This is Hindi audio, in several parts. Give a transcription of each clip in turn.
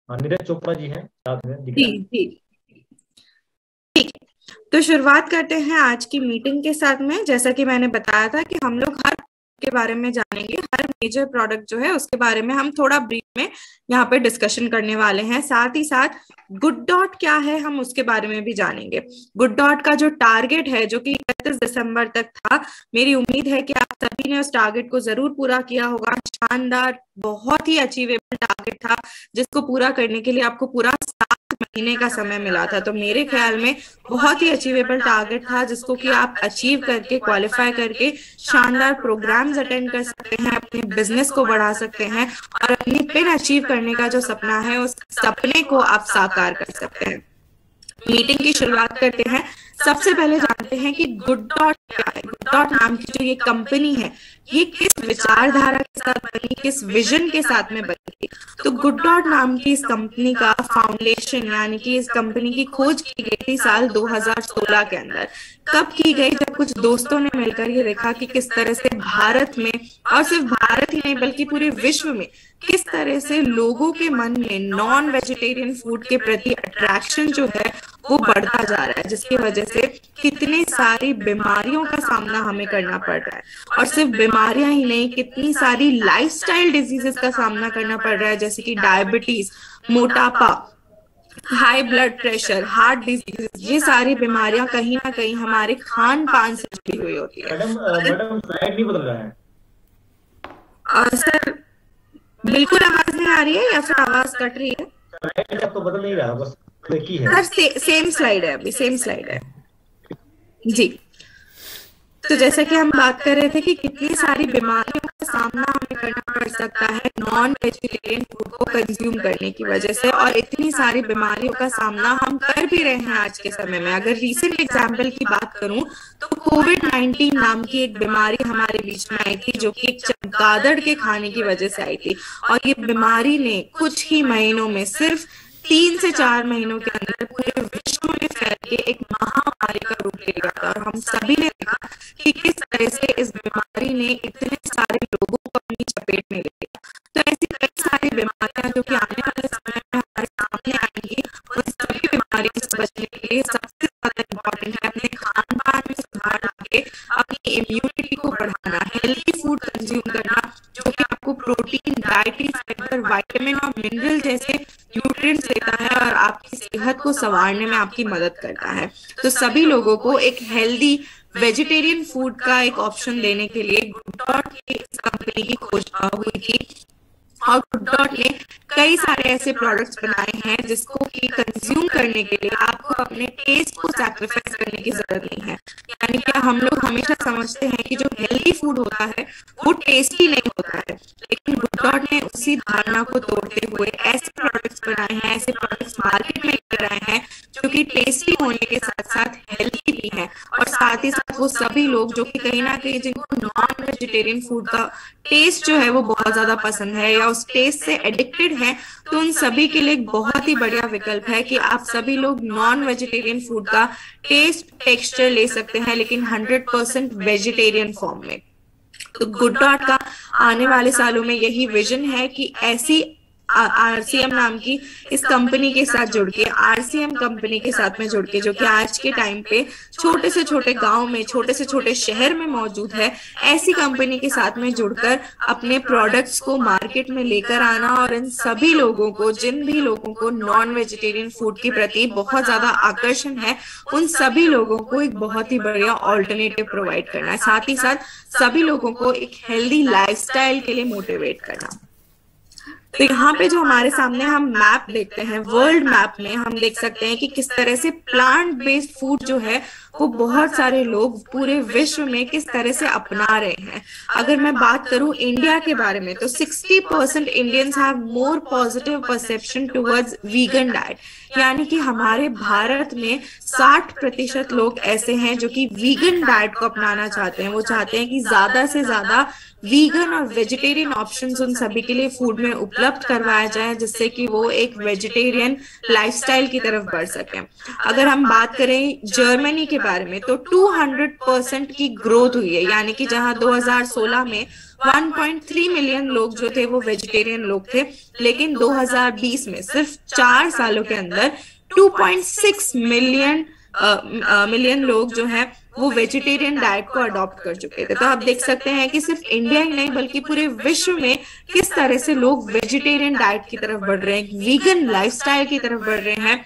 हाँ, नीरज चोपड़ा जी हैं साथ में, दिख जी रहा है। जी। ठीक है, तो शुरुआत करते हैं आज की मीटिंग के साथ में। जैसा कि मैंने बताया था कि हम लोग हर के बारे में जानेंगे, हर मेजर प्रोडक्ट जो है उसके बारे में हम थोड़ा ब्रीफ में यहाँ पे डिस्कशन करने वाले हैं। साथ ही साथ गुड डॉट क्या है हम उसके बारे में भी जानेंगे। गुड डॉट का जो टारगेट है जो कि 31 दिसंबर तक था, मेरी उम्मीद है कि आप सभी ने उस टारगेट को जरूर पूरा किया होगा। शानदार, बहुत ही अचीवेबल टारगेट था जिसको पूरा करने के लिए आपको पूरा 7 महीने का समय मिला था। तो मेरे ख्याल में बहुत ही अचीवेबल टारगेट था जिसको कि आप अचीव करके, क्वालिफाई करके शानदार प्रोग्राम्स अटेंड कर सकते हैं, अपने बिजनेस को बढ़ा सकते हैं और अपनी पिन अचीव करने का जो सपना है उस सपने को आप साकार कर सकते हैं। मीटिंग की शुरुआत करते हैं। सबसे पहले जानते हैं कि गुड डॉट क्या है। गुड डॉट नाम की जो ये कंपनी है, ये किस विचारधारा के साथ बनी, किस विजन के साथ में बनी। तो गुड डॉट नाम की इस कंपनी का फाउंडेशन, यानी कि इस कंपनी की खोज की गई थी साल 2016 के अंदर। कब की गई? जब कुछ दोस्तों ने मिलकर ये देखा कि किस तरह से भारत में, और सिर्फ भारत ही नहीं बल्कि पूरे विश्व में, किस तरह से लोगों के मन में नॉन वेजिटेरियन फूड के प्रति अट्रैक्शन जो है वो बढ़ता जा रहा है, जिसकी वजह से कितनी सारी बीमारियों का सामना हमें करना पड़ रहा है। और सिर्फ बीमारियां ही नहीं, कितनी सारी लाइफस्टाइल डिजीजेस का सामना करना पड़ रहा है, जैसे कि डायबिटीज, मोटापा, high blood pressure, heart disease. ये सारी बीमारियां कहीं ना कहीं हमारे खान पान से जुड़ी हुई होती है। मैडम, मैडम स्लाइड नहीं बदल रहा है। और सर, बिल्कुल आवाज नहीं आ रही है या फिर आवाज कट रही है? स्लाइड अब तो बदल नहीं रहा, बस एक ही है। सर सेम स्लाइड है, अभी सेम स्लाइड है जी। तो जैसे कि हम बात कर रहे थे कि कितनी सारी बीमारियों का सामना हमें करना पड़ सकता है नॉन वेजिटेरियन फूड को कंज्यूम करने की वजह से, और इतनी सारी बीमारियों का सामना हम कर भी रहे हैं आज के समय में। अगर रीसेंट एग्जाम्पल की बात करूं तो कोविड-19 नाम की एक बीमारी हमारे बीच में आई थी, जो कि एक चमगादड़ के खाने की वजह से आई थी। और ये बीमारी ने कुछ ही महीनों में, सिर्फ 3 से 4 महीनों के अंदर पूरे विश्व में फैल के एक महामारी का रूप ले लिया था। और हम सभी ने देखा कि किस तरह से इस बीमारी ने इतने सारे लोगों को अपनी चपेट में ले लिया। तो ऐसी कई सारी बीमारियां जो कि आने वाले समय में हमारे सामने आएंगी, उन सभी बीमारियों से बचने के लिए सबसे ज्यादा इम्पोर्टेंट है अपने खान पान में सुधार लाके अपनी इम्यूनिटी को बढ़ाना, हेल्थी फूड कंज्यूम करना जो कि आपको प्रोटीन, डाइटरी फाइबर, विटामिन और मिनरल जैसे न्यूट्रिएंट्स देता है और आपकी सेहत को संवारने में आपकी मदद करता है। तो सभी लोगों को एक हेल्दी वेजिटेरियन फूड का एक ऑप्शन देने के लिए गुड डॉट की इस कंपनी की खोज हुई थी। और गुड डॉट ने कई सारे ऐसे प्रोडक्ट्स बनाए हैं जिसको कि कंज्यूम करने के लिए आपको अपने टेस्ट को सैक्रिफाइस करने की जरूरत नहीं है। यानी कि हम लोग हमेशा समझते हैं कि जो हेल्दी फूड होता है वो टेस्टी नहीं होता है, लेकिन गुड डॉट ने उसी धारणा को तोड़ते हुए ऐसे प्रोडक्ट्स बनाए हैं, ऐसे प्रोडक्ट्स मार्केट में लेकर आए हैं जो कि टेस्टी होने के साथ साथ हेल्दी भी है। और साथ ही साथ वो सभी लोग जो कि कहीं ना कहीं जिनको नॉन वेजिटेरियन फूड का टेस्ट जो है वो बहुत ज्यादा पसंद है या उस टेस्ट से एडिक्टेड है, तो उन सभी के लिए एक बहुत ही बढ़िया विकल्प है कि आप सभी लोग नॉन वेजिटेरियन फूड का टेस्ट, टेक्सचर ले सकते हैं, लेकिन 100% वेजिटेरियन फॉर्म में। तो गुड डॉट का आने वाले सालों में यही विजन है कि ऐसी आरसीएम नाम की इस कंपनी के साथ जुड़ के, आरसीएम कंपनी के साथ में जुड़ के, जो कि आज के टाइम पे छोटे से छोटे गांव में, छोटे से छोटे शहर में मौजूद है, ऐसी कंपनी के साथ में जुड़कर अपने प्रोडक्ट्स को मार्केट में लेकर आना और इन सभी लोगों को, जिन भी लोगों को नॉन वेजिटेरियन फूड के प्रति बहुत ज्यादा आकर्षण है, उन सभी लोगों को एक बहुत ही बढ़िया ऑल्टरनेटिव प्रोवाइड करना है। साथ ही साथ सभी लोगों को एक हेल्दी लाइफस्टाइल के लिए मोटिवेट करना। तो यहाँ पे जो हमारे सामने हम मैप देखते हैं, वर्ल्ड मैप में हम देख सकते हैं कि किस तरह से प्लांट बेस्ड फूड जो है वो बहुत सारे लोग पूरे विश्व में किस तरह से अपना रहे हैं। अगर मैं बात करूं इंडिया के बारे में तो 60% Indians have more positive perception towards vegan diet, यानी कि हमारे भारत में 60% लोग ऐसे हैं जो कि वीगन डाइट को अपनाना चाहते हैं। वो चाहते हैं कि ज्यादा से ज्यादा वीगन और वेजिटेरियन ऑप्शंस उन सभी के लिए फूड में उपलब्ध करवाया जाए, जिससे कि वो एक वेजिटेरियन लाइफस्टाइल की तरफ बढ़ सके। अगर हम बात करें जर्मनी के बारे में तो 200% की ग्रोथ हुई है, यानी कि जहां 2016 में 1.3 मिलियन लोग जो थे वो वेजिटेरियन लोग थे, लेकिन 2020 में सिर्फ 4 सालों के अंदर 2.6 मिलियन लोग जो है वो वेजिटेरियन डाइट को अडॉप्ट कर चुके थे। तो आप देख सकते हैं कि सिर्फ इंडिया ही नहीं बल्कि पूरे विश्व में किस तरह से लोग वेजिटेरियन डाइट की तरफ बढ़ रहे हैं, वीगन लाइफस्टाइल की तरफ बढ़ रहे हैं,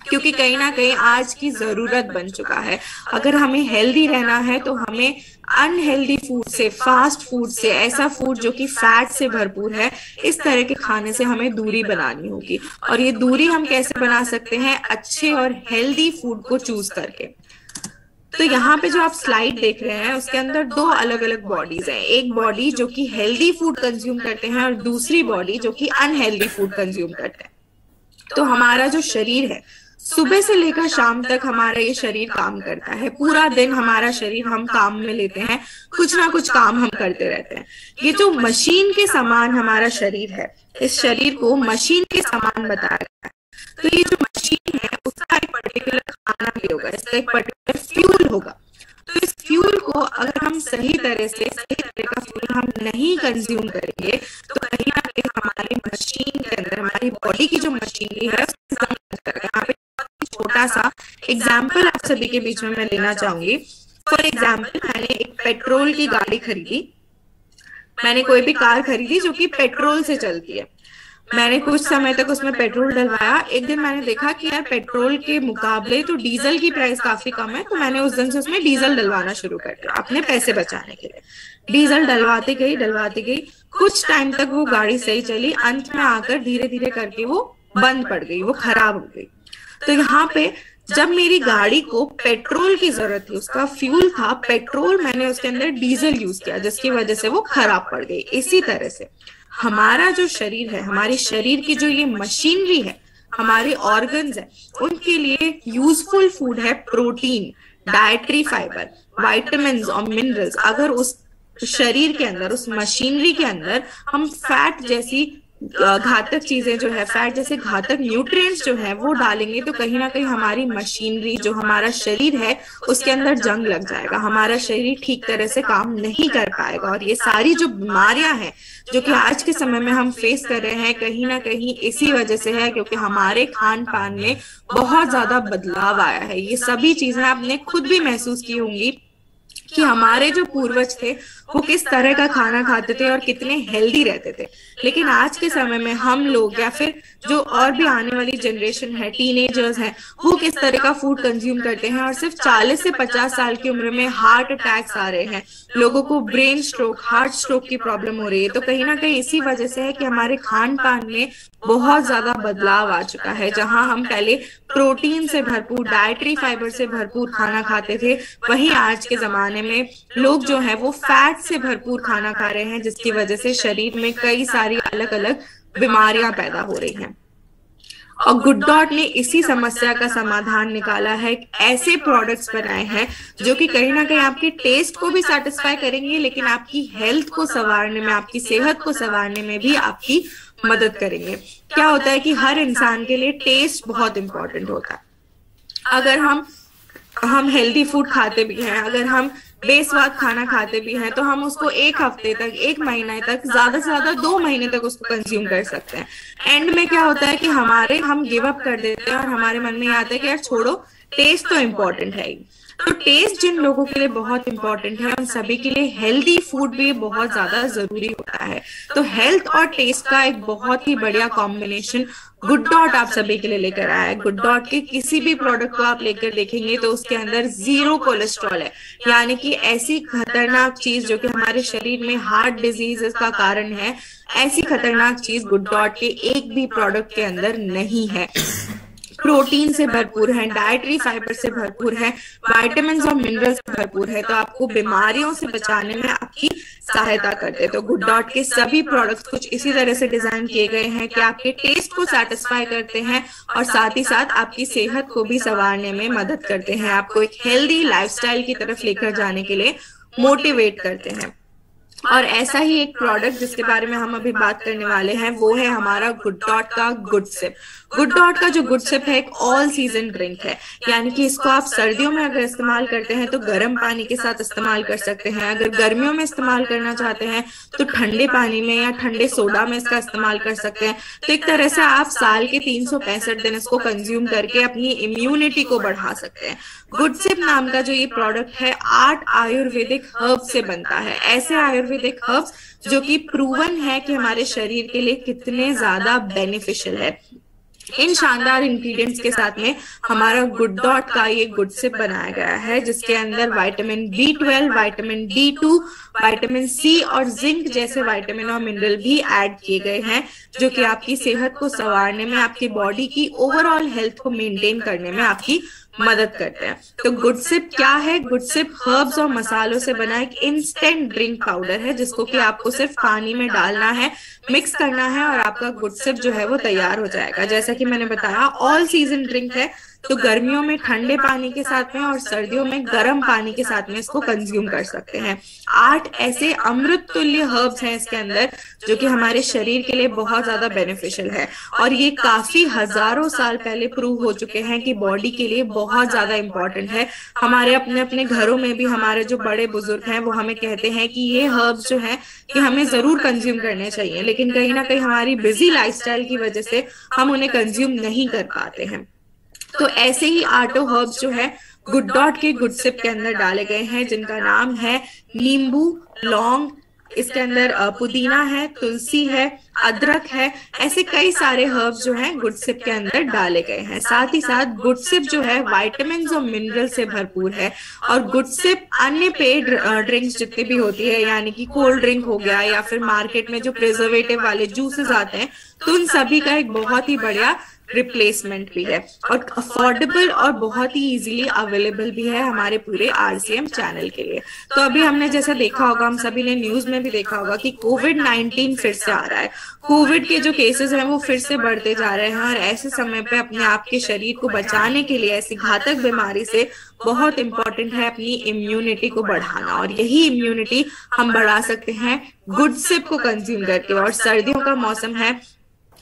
क्योंकि कहीं ना कहीं आज की जरूरत बन चुका है। अगर हमें हेल्दी रहना है तो हमें अनहेल्दी फूड से, फास्ट फूड से, ऐसा फूड जो कि फैट से भरपूर है, इस तरह के खाने से हमें दूरी बनानी होगी। और ये दूरी हम कैसे बना सकते हैं? अच्छे और हेल्दी फूड को चूज करके। तो यहाँ पे जो आप स्लाइड देख रहे हैं उसके अंदर 2 अलग अलग बॉडीज हैं। एक बॉडी जो कि हेल्दी फूड कंज्यूम करते हैं और दूसरी बॉडी जो कि अनहेल्दी फूड कंज्यूम करते हैं। तो हमारा जो शरीर है, सुबह से लेकर शाम तक हमारा ये शरीर काम करता है। पूरा दिन हमारा शरीर हम काम में लेते हैं, कुछ ना कुछ काम हम करते रहते हैं। ये जो मशीन के समान हमारा शरीर है, इस शरीर को मशीन के समान बताया गया है। तो ये जो मशीन है उसका एक पर्टिकुलर खाना भी होगा, इसका एक पर्टिकुलर फ्यूल होगा। तो इस फ्यूल को अगर हम सही तरह का फ्यूल हम नहीं कंज्यूम करेंगे तो कहीं ना कहीं हमारी मशीन के अंदर, हमारी बॉडी की जो मशीनरी है यहाँ पे छोटा सा एग्जाम्पल आप सभी के बीच में मैं लेना चाहूंगी। फॉर एग्जाम्पल, मैंने एक पेट्रोल की गाड़ी खरीदी, मैंने कोई भी कार खरीदी जो कि पेट्रोल से चलती है। मैंने कुछ समय तक उसमें पेट्रोल डलवाया। एक दिन मैंने देखा कि यार पेट्रोल के मुकाबले तो डीजल की प्राइस काफी कम है, तो मैंने उस दिन से उसमें डीजल डलवाना शुरू कर दिया अपने पैसे बचाने के लिए। डीजल डलवाती गई, कुछ टाइम तक वो गाड़ी सही चली, अंत में आकर धीरे धीरे करके वो बंद पड़ गई, वो खराब हो गई। तो यहाँ पे जब मेरी गाड़ी को पेट्रोल की जरूरत थी, उसका फ्यूल था पेट्रोल, मैंने उसके अंदर डीजल यूज किया जिसकी वजह से वो खराब पड़ गई। इसी तरह से हमारा जो शरीर है, हमारे शरीर की जो ये मशीनरी है, हमारे ऑर्गन्स है, उनके लिए यूजफुल फूड है प्रोटीन, डाइटरी फाइबर, विटामिन्स और मिनरल्स। अगर उस शरीर के अंदर, उस मशीनरी के अंदर हम फैट जैसी घातक चीजें जो है, फैट जैसे घातक न्यूट्रिएंट्स जो है वो डालेंगे तो कहीं ना कहीं हमारी मशीनरी, जो हमारा शरीर है, उसके अंदर जंग लग जाएगा, हमारा शरीर ठीक तरह से काम नहीं कर पाएगा। और ये सारी जो बीमारियां हैं जो कि आज के समय में हम फेस कर रहे हैं, कहीं ना कहीं इसी वजह से है क्योंकि हमारे खान पान में बहुत ज्यादा बदलाव आया है। ये सभी चीजें आपने खुद भी महसूस की होंगी कि हमारे जो पूर्वज थे वो किस तरह का खाना खाते थे और कितने हेल्दी रहते थे। लेकिन आज के समय में हम लोग या फिर जो और भी आने वाली जनरेशन है, टीनेजर्स हैं, वो किस तरह का फूड कंज्यूम करते हैं और सिर्फ 40 से 50 साल की उम्र में हार्ट अटैक्स आ रहे हैं, लोगों को ब्रेन स्ट्रोक, हार्ट स्ट्रोक की प्रॉब्लम हो रही है। तो कहीं ना कहीं इसी वजह से है कि हमारे खान पान में बहुत ज्यादा बदलाव आ चुका है। जहां हम पहले प्रोटीन से भरपूर, डाइटरी फाइबर से भरपूर खाना खाते थे, वहीं आज के जमाने में लोग जो है वो फैट से भरपूर खाना खा रहे हैं, जिसकी वजह से शरीर में कई सारी अलग अलग बीमारियां पैदा हो रही हैं। और गुड डॉट ने इसी समस्या का समाधान निकाला है, ऐसे प्रोडक्ट्स बनाए हैं जो कि कहीं ना कहीं आपके टेस्ट को भी सेटिस्फाई करेंगे, लेकिन आपकी हेल्थ को संवारने में, आपकी सेहत को संवारने में भी आपकी मदद करेंगे। क्या होता है कि हर इंसान के लिए टेस्ट बहुत इंपॉर्टेंट होता है। अगर हम हेल्दी फूड खाते भी हैं, अगर हम बेस्वाद खाना खाते भी हैं, तो हम उसको 1 हफ्ते तक, 1 महीने तक, ज्यादा से ज्यादा 2 महीने तक उसको कंज्यूम कर सकते हैं। एंड में क्या होता है कि हम गिव अप कर देते हैं और हमारे मन में आता है कि यार छोड़ो, टेस्ट तो इम्पोर्टेंट है ही। तो टेस्ट जिन लोगों के लिए बहुत इंपॉर्टेंट है, उन सभी के लिए हेल्दी फूड भी बहुत ज्यादा जरूरी होता है। तो हेल्थ और टेस्ट का एक बहुत ही बढ़िया कॉम्बिनेशन गुड डॉट आप सभी के लिए लेकर आया है। गुड डॉट के किसी भी प्रोडक्ट को आप लेकर देखेंगे तो उसके अंदर 0 कोलेस्ट्रॉल है, यानी कि ऐसी खतरनाक चीज जो कि हमारे शरीर में हार्ट डिजीज का कारण है, ऐसी खतरनाक चीज गुड डॉट के एक भी प्रोडक्ट के अंदर नहीं है। प्रोटीन से भरपूर है, डाइटरी फाइबर से भरपूर है, विटामिन और मिनरल्स से भरपूर है, तो आपको बीमारियों से बचाने में आपकी सहायता करते हैं। तो गुड डॉट के सभी प्रोडक्ट्स कुछ इसी तरह से डिजाइन किए गए हैं कि आपके टेस्ट को सेटिस्फाई करते हैं और साथ ही साथ आपकी सेहत को भी संवारने में मदद करते हैं, आपको एक हेल्दी लाइफस्टाइल की तरफ लेकर जाने के लिए मोटिवेट करते हैं। और ऐसा ही एक प्रोडक्ट जिसके बारे में हम अभी बात करने वाले हैं वो है हमारा गुड डॉट का गुड सिप। गुड डॉट का जो गुड सिप है एक ऑल सीजन ड्रिंक है, यानी कि इसको आप सर्दियों में अगर इस्तेमाल करते हैं तो गर्म पानी के साथ इस्तेमाल कर सकते हैं। अगर गर्मियों में इस्तेमाल करना चाहते हैं तो ठंडे पानी में या ठंडे सोडा में इसका इस्तेमाल कर सकते हैं। तो एक तरह से आप साल के 365 दिन इसको कंज्यूम करके अपनी इम्यूनिटी को बढ़ा सकते हैं। गुड सिप नाम का जो ये प्रोडक्ट है 8 आयुर्वेदिक हर्ब से बनता है, ऐसे आयुर्वेदिक हर्ब्स जो कि प्रूवन है कि हमारे शरीर के लिए कितने ज्यादा बेनिफिशियल है। इन शानदार इंग्रेडिएंट्स के साथ में हमारा गुड डॉट का ये गुड सिप बनाया गया है, जिसके अंदर vitamin B12, vitamin D2, vitamin C और जिंक जैसे विटामिन और मिनरल भी ऐड किए गए हैं, जो कि आपकी सेहत को संवारने में, आपकी बॉडी की ओवरऑल हेल्थ को मेंटेन करने में आपकी मदद करते हैं। तो गुड सिप क्या है? गुड सिप हर्ब्स और मसालों से बना एक इंस्टेंट ड्रिंक पाउडर है, जिसको कि आपको सिर्फ पानी में डालना है, मिक्स करना है और आपका गुड सिप जो है वो तैयार हो जाएगा। जैसा कि मैंने बताया ऑल सीजन ड्रिंक है, तो गर्मियों में ठंडे पानी के साथ में और सर्दियों में गर्म पानी के साथ में इसको कंज्यूम कर सकते हैं। 8 ऐसे अमृत तुल्य हर्ब्स हैं इसके अंदर जो कि हमारे शरीर के लिए बहुत ज्यादा बेनिफिशियल है, और ये काफी हजारों साल पहले प्रूव हो चुके हैं कि बॉडी के लिए बहुत ज्यादा इंपॉर्टेंट है। हमारे अपने अपने घरों में भी हमारे जो बड़े बुजुर्ग हैं वो हमें कहते हैं कि ये हर्ब्स जो है कि हमें जरूर कंज्यूम करने चाहिए, लेकिन कहीं ना कहीं हमारी बिजी लाइफस्टाइल की वजह से हम उन्हें कंज्यूम नहीं कर पाते हैं। तो ऐसे ही 8 हर्ब्स जो है गुड डॉट के गुड सिप के अंदर डाले गए हैं, जिनका नाम है नींबू, लौंग, इसके अंदर पुदीना है, तुलसी है, अदरक है, ऐसे कई सारे हर्ब्स जो हैं गुड सिप के अंदर डाले गए हैं। साथ ही साथ गुड सिप जो है विटामिन और मिनरल से भरपूर है, और गुड सिप अन्य पेय ड्रिंक्स जितनी भी होती है, यानी कि कोल्ड ड्रिंक हो गया या फिर मार्केट में जो प्रिजर्वेटिव वाले जूसेस आते हैं, तो उन सभी का एक बहुत ही बढ़िया रिप्लेसमेंट भी है, और अफोर्डेबल और बहुत ही इजीली अवेलेबल भी है हमारे पूरे RCM चैनल के लिए। तो अभी हमने जैसे देखा होगा, हम सभी ने न्यूज में भी देखा होगा कि कोविड-19 फिर से आ रहा है। कोविड के जो केसेस हैं वो फिर से बढ़ते जा रहे हैं, और ऐसे समय पे अपने आप के शरीर को बचाने के लिए ऐसी घातक बीमारी से बहुत इंपॉर्टेंट है अपनी इम्यूनिटी को बढ़ाना, और यही इम्यूनिटी हम बढ़ा सकते हैं गुड सिप को कंज्यूम करके। और सर्दियों का मौसम है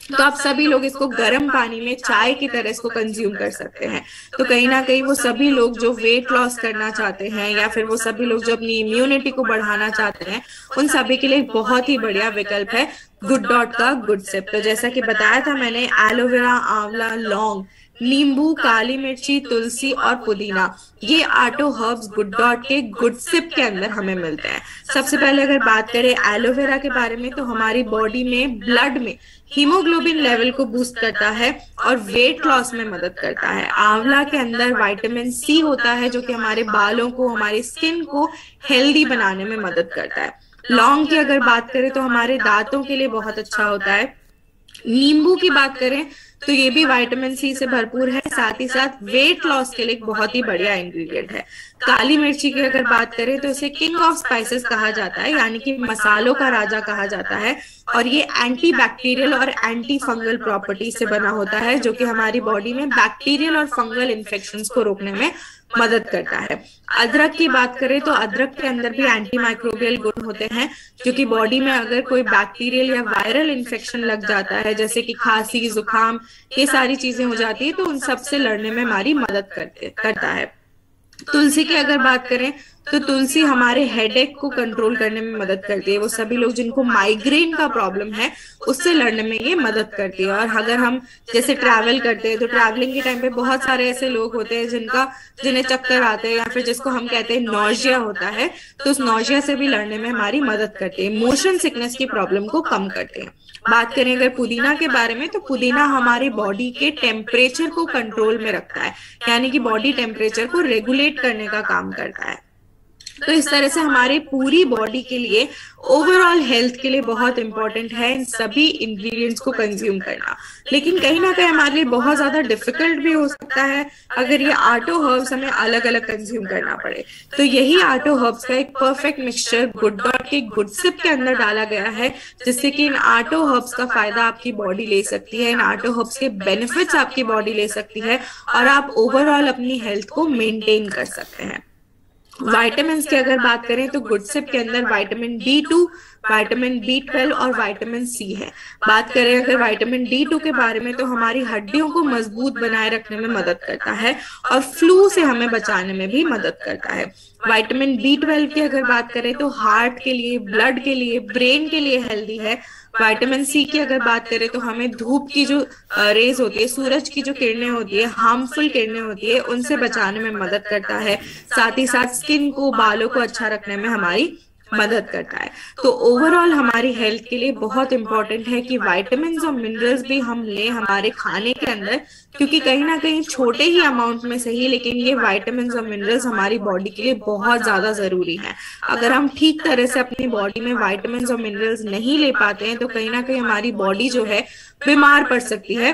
तो आप सभी लोग इसको गर्म पानी में चाय की तरह इसको कंज्यूम कर सकते हैं। तो कहीं ना कहीं वो सभी लोग जो वेट लॉस करना चाहते हैं, या फिर वो सभी लोग जो अपनी इम्यूनिटी को बढ़ाना चाहते हैं, उन सभी के लिए बहुत ही बढ़िया विकल्प है गुड डॉट का गुड सिप। तो जैसा कि बताया था मैंने, एलोवेरा, आंवला, लौंग, नींबू, काली मिर्ची, तुलसी और पुदीना, ये 8 हर्ब्स गुड डॉट के गुड सिप के अंदर हमें मिलते हैं। सबसे पहले अगर बात करें एलोवेरा के बारे में, तो हमारी बॉडी में, ब्लड में हीमोग्लोबिन लेवल को बूस्ट करता है और वेट लॉस में मदद करता है। आंवला के अंदर विटामिन C होता है, जो कि हमारे बालों को, हमारी स्किन को हेल्दी बनाने में मदद करता है। लौंग की अगर बात करें तो हमारे दांतों के लिए बहुत अच्छा होता है। नींबू की बात करें तो ये भी विटामिन C से भरपूर है, साथ ही साथ वेट लॉस के लिए एक बहुत ही बढ़िया इंग्रेडिएंट है। काली मिर्ची की अगर बात करें तो इसे किंग ऑफ स्पाइसेस कहा जाता है, यानी कि मसालों का राजा कहा जाता है, और ये एंटी बैक्टीरियल और एंटी फंगल प्रॉपर्टी से बना होता है, जो कि हमारी बॉडी में बैक्टीरियल और फंगल इन्फेक्शंस को रोकने में मदद करता है। अदरक की बात करें तो अदरक के अंदर भी एंटी माइक्रोबियल गुण होते हैं, जो कि बॉडी में अगर कोई बैक्टीरियल या वायरल इन्फेक्शन लग जाता है, जैसे कि खांसी, जुकाम, ये सारी चीजें हो जाती है, तो उन सब से लड़ने में हमारी मदद करता है। तुलसी की अगर बात करें तो तुलसी हमारे हेडेक को कंट्रोल करने में मदद करती है। वो सभी लोग जिनको माइग्रेन का प्रॉब्लम है उससे लड़ने में ये मदद करती है। और अगर हम जैसे ट्रैवल करते हैं तो ट्रैवलिंग के टाइम पे बहुत सारे ऐसे लोग होते हैं जिन्हें चक्कर आते हैं, या फिर जिसको हम कहते हैं नॉजिया होता है, तो उस नॉजिया से भी लड़ने में हमारी मदद करती है। मोशन सिकनेस की प्रॉब्लम को कम करते हैं। बात करें अगर पुदीना के बारे में, तो पुदीना हमारी बॉडी के टेम्परेचर को कंट्रोल में रखता है, यानी कि बॉडी टेम्परेचर को रेगुलेट करने का काम करता है। तो इस तरह से हमारी पूरी बॉडी के लिए, ओवरऑल हेल्थ के लिए बहुत इंपॉर्टेंट है इन सभी इंग्रेडिएंट्स को कंज्यूम करना। लेकिन कहीं ना कहीं हमारे लिए बहुत ज्यादा डिफिकल्ट भी हो सकता है अगर ये 8 हर्ब्स हमें अलग अलग कंज्यूम करना पड़े। तो यही 8 हर्ब्स का एक परफेक्ट मिक्सचर गुड डॉट के गुड सिप के अंदर डाला गया है, जिससे कि इन 8 हर्ब्स का फायदा आपकी बॉडी ले सकती है, इन 8 हर्ब्स के बेनिफिट्स आपकी बॉडी ले सकती है, और आप ओवरऑल अपनी हेल्थ को मेंटेन कर सकते हैं। विटामिन की अगर बात करें तो गुडसिप के अंदर विटामिन D2, विटामिन B12 और विटामिन C है। बात करें अगर विटामिन D2 के बारे में तो हमारी हड्डियों को मजबूत बनाए रखने में मदद करता है और फ्लू से हमें बचाने में भी मदद करता है। विटामिन B12 की अगर बात करें तो हार्ट के लिए, ब्लड के लिए, ब्रेन के लिए हेल्दी है। विटामिन C की अगर बात करें तो हमें धूप की जो रेज होती है, सूरज की जो किरणें होती है, हार्मफुल किरणें होती है, उनसे बचाने में मदद करता है। साथ ही साथ स्किन को, बालों को अच्छा रखने में हमारी मदद करता है। तो ओवरऑल हमारी हेल्थ के लिए बहुत इंपॉर्टेंट है कि विटामिन और मिनरल्स भी हम लें हमारे खाने के अंदर, क्योंकि कहीं ना कहीं छोटे ही अमाउंट में सही, लेकिन ये विटामिन और मिनरल्स हमारी बॉडी के लिए बहुत ज्यादा जरूरी है। अगर हम ठीक तरह से अपनी बॉडी में विटामिन और मिनरल्स नहीं ले पाते हैं तो कहीं ना कहीं हमारी बॉडी जो है बीमार पड़ सकती है,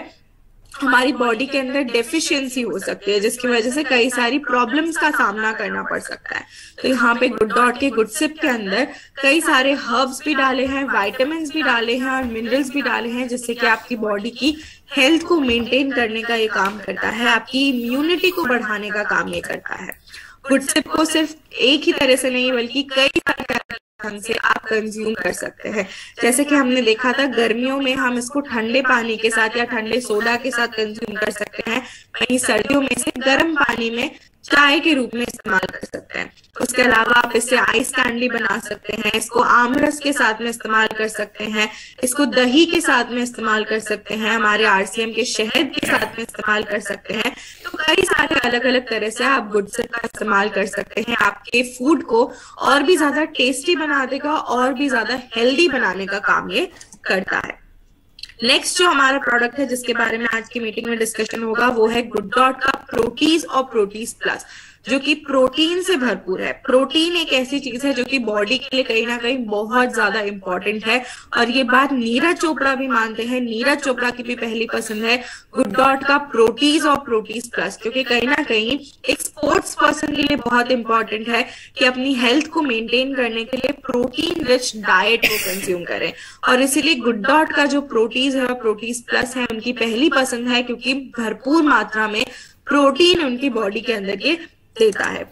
हमारी बॉडी के अंदर डेफिशिएंसी हो सकती है, जिसकी वजह से कई सारी प्रॉब्लम्स का सामना करना पड़ सकता है। तो यहाँ पे गुड डॉट के गुडसिप के अंदर कई सारे हर्ब्स भी डाले हैं, विटामिन भी डाले हैं और मिनरल्स भी डाले हैं, जिससे कि आपकी बॉडी की हेल्थ को मेंटेन करने का ये काम करता है, आपकी इम्यूनिटी को बढ़ाने का काम ये करता है। गुडसिप को सिर्फ एक ही तरह से नहीं बल्कि कई सारे ढंग से आप कंज्यूम कर सकते हैं। जैसे कि हमने देखा था गर्मियों में हम इसको ठंडे पानी के साथ या ठंडे सोडा के साथ कंज्यूम कर सकते हैं, वहीं सर्दियों में इसे गर्म पानी में चाय के रूप में इस्तेमाल कर सकते हैं। उसके अलावा आप इससे आइस कैंडी बना सकते हैं, इसको आमरस के साथ में इस्तेमाल कर सकते हैं, इसको दही के साथ में इस्तेमाल कर सकते हैं, हमारे RCM के शहद के साथ में इस्तेमाल कर सकते हैं। तो कई सारे अलग अलग तरह से आप गुडसिप का इस्तेमाल कर सकते हैं। आपके फूड को और भी ज्यादा टेस्टी बना देगा और भी ज्यादा हेल्दी बनाने का काम ये करता है। नेक्स्ट जो हमारा प्रोडक्ट है जिसके बारे में आज की मीटिंग में डिस्कशन होगा वो है गुड डॉट का प्रोटीज और प्रोटीज प्लस, जो कि प्रोटीन से भरपूर है। प्रोटीन एक ऐसी चीज है जो कि बॉडी के लिए कहीं ना कहीं बहुत ज्यादा इंपॉर्टेंट है और ये बात नीरज चोपड़ा भी मानते हैं। नीरज चोपड़ा की भी पहली पसंद है गुड डॉट का प्रोटीज और प्रोटीज प्लस, क्योंकि कहीं ना कहीं एक स्पोर्ट्स पर्सन के लिए बहुत इंपॉर्टेंट है कि अपनी हेल्थ को मेंटेन करने के लिए प्रोटीन रिच डाइट को कंज्यूम करें, और इसीलिए गुड डॉट का जो प्रोटीज है और प्रोटीज प्लस है उनकी पहली पसंद है, क्योंकि भरपूर मात्रा में प्रोटीन उनकी बॉडी के अंदर के देता है।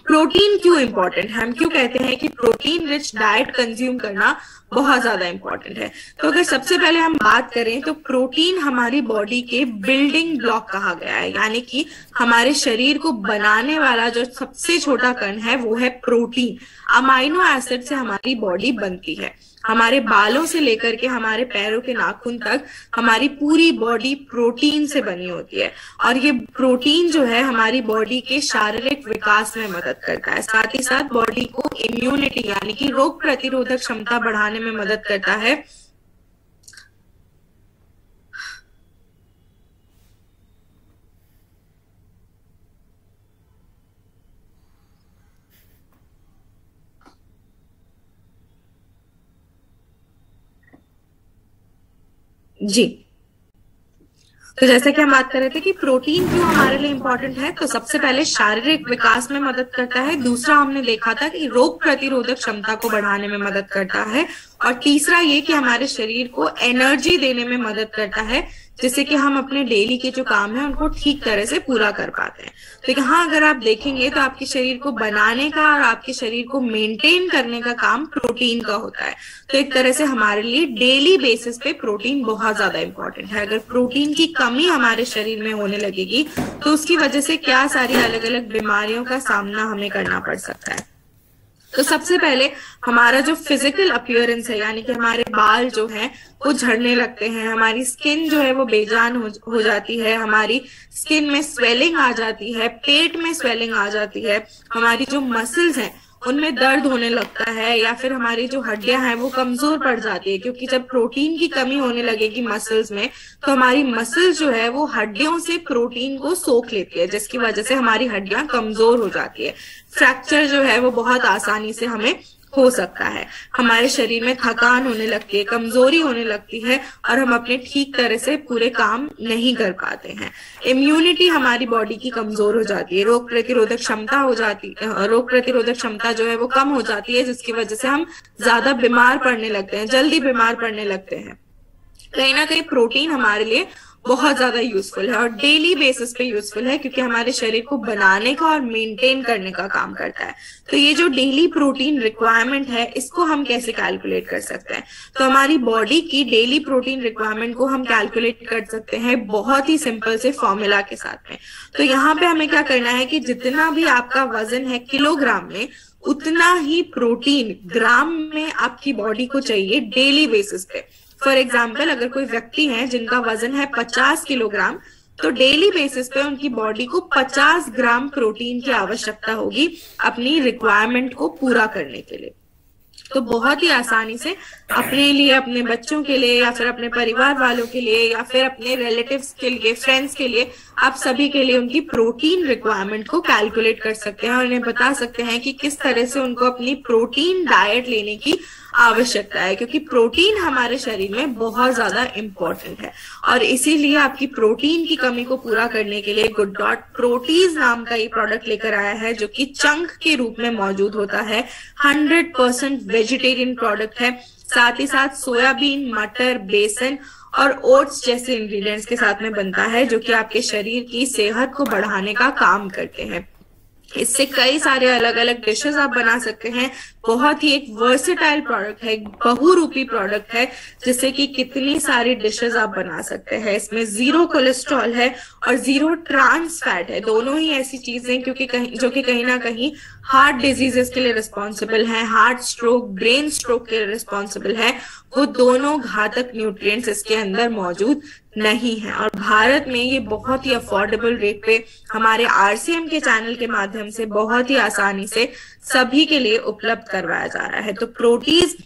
प्रोटीन क्यों इंपॉर्टेंट है, हम क्यों कहते हैं कि प्रोटीन रिच डाइट कंज्यूम करना बहुत ज्यादा इंपॉर्टेंट है? तो अगर सबसे पहले हम बात करें तो प्रोटीन हमारी बॉडी के बिल्डिंग ब्लॉक कहा गया है, यानी कि हमारे शरीर को बनाने वाला जो सबसे छोटा कण है वो है प्रोटीन। अमाइनो एसिड से हमारी बॉडी बनती है। हमारे बालों से लेकर के हमारे पैरों के नाखून तक हमारी पूरी बॉडी प्रोटीन से बनी होती है, और ये प्रोटीन जो है हमारी बॉडी के शारीरिक विकास में मदद करता है। साथ ही साथ बॉडी को इम्यूनिटी यानी कि रोग प्रतिरोधक क्षमता बढ़ाने में मदद करता है। जी, तो जैसे कि हम बात कर रहे थे कि प्रोटीन क्यों हमारे लिए इंपॉर्टेंट है, तो सबसे पहले शारीरिक विकास में मदद करता है, दूसरा हमने देखा था कि रोग प्रतिरोधक क्षमता को बढ़ाने में मदद करता है, और तीसरा ये कि हमारे शरीर को एनर्जी देने में मदद करता है, जिससे कि हम अपने डेली के जो काम है उनको ठीक तरह से पूरा कर पाते हैं। तो यहाँ अगर आप देखेंगे तो आपके शरीर को बनाने का और आपके शरीर को मेंटेन करने का काम प्रोटीन का होता है। तो एक तरह से हमारे लिए डेली बेसिस पे प्रोटीन बहुत ज्यादा इंपॉर्टेंट है। अगर प्रोटीन की कमी हमारे शरीर में होने लगेगी तो उसकी वजह से क्या सारी अलग अलग बीमारियों का सामना हमें करना पड़ सकता है। तो सबसे पहले हमारा जो फिजिकल अपीयरेंस है, यानी कि हमारे बाल जो हैं वो झड़ने लगते हैं, हमारी स्किन जो है वो बेजान हो जाती है, हमारी स्किन में स्वेलिंग आ जाती है, पेट में स्वेलिंग आ जाती है, हमारी जो मसल्स हैं उनमें दर्द होने लगता है, या फिर हमारी जो हड्डियां हैं वो कमजोर पड़ जाती है, क्योंकि जब प्रोटीन की कमी होने लगेगी मसल्स में तो हमारी मसल्स जो है वो हड्डियों से प्रोटीन को सोख लेती है, जिसकी वजह से हमारी हड्डियां कमजोर हो जाती है। फ्रैक्चर जो है वो बहुत आसानी से हमें हो सकता है, हमारे शरीर में थकान होने लगती है, कमजोरी होने लगती है, और हम अपने ठीक तरह से पूरे काम नहीं कर पाते हैं। इम्यूनिटी हमारी बॉडी की कमजोर हो जाती है, रोग प्रतिरोधक क्षमता जो है वो कम हो जाती है, जिसकी वजह से हम ज्यादा बीमार पड़ने लगते हैं, जल्दी बीमार पड़ने लगते हैं। कहीं ना कहीं प्रोटीन हमारे लिए बहुत ज्यादा यूजफुल है और डेली बेसिस पे यूजफुल है, क्योंकि हमारे शरीर को बनाने का और मेंटेन करने का काम करता है। तो ये जो डेली प्रोटीन रिक्वायरमेंट है, इसको हम कैसे कैलकुलेट कर सकते हैं? तो हमारी बॉडी की डेली प्रोटीन रिक्वायरमेंट को हम कैलकुलेट कर सकते हैं बहुत ही सिंपल से फॉर्मूला के साथ में। तो यहाँ पे हमें क्या करना है कि जितना भी आपका वजन है किलोग्राम में, उतना ही प्रोटीन ग्राम में आपकी बॉडी को चाहिए डेली बेसिस पे। फॉर एग्जाम्पल, अगर कोई व्यक्ति है जिनका वजन है 50 किलोग्राम, तो डेली बेसिस पे उनकी बॉडी को 50 ग्राम प्रोटीन की आवश्यकता होगी अपनी रिक्वायरमेंट को पूरा करने के लिए। तो बहुत ही आसानी से अपने लिए, अपने बच्चों के लिए, या फिर अपने परिवार वालों के लिए, या फिर अपने रिलेटिव्स के लिए, फ्रेंड्स के लिए, आप सभी के लिए उनकी प्रोटीन रिक्वायरमेंट को कैलकुलेट कर सकते हैं और उन्हें बता सकते हैं कि किस तरह से उनको अपनी प्रोटीन डाइट लेने की आवश्यकता है, क्योंकि प्रोटीन हमारे शरीर में बहुत ज्यादा इंपॉर्टेंट है। और इसीलिए आपकी प्रोटीन की कमी को पूरा करने के लिए गुड डॉट प्रोटीज नाम का ये प्रोडक्ट लेकर आया है, जो कि चंक के रूप में मौजूद होता है। 100% वेजिटेरियन प्रोडक्ट है। साथ ही साथ सोयाबीन, मटर, बेसन और ओट्स जैसे इंग्रेडिएंट्स के साथ में बनता है, जो कि आपके शरीर की सेहत को बढ़ाने का काम करते हैं। इससे कई सारे अलग अलग डिशेस आप बना सकते हैं। बहुत ही एक वर्सेटाइल प्रोडक्ट है, एक बहुरूपी प्रोडक्ट है, जिससे कि कितनी सारी डिशेस आप बना सकते हैं। इसमें 0 कोलेस्ट्रॉल है और 0 ट्रांस फैट है। दोनों ही ऐसी चीजें जो कि कहीं ना कहीं हार्ट डिजीजेस के लिए रिस्पॉन्सिबल है, हार्ट स्ट्रोक, ब्रेन स्ट्रोक के लिए रिस्पॉन्सिबल है। वो दोनों घातक न्यूट्रिएंट्स इसके अंदर मौजूद नहीं है। और भारत में ये बहुत ही अफोर्डेबल रेट पे हमारे आरसीएम के चैनल के माध्यम से बहुत ही आसानी से सभी के लिए उपलब्ध करवाया जा रहा है। तो प्रोटीज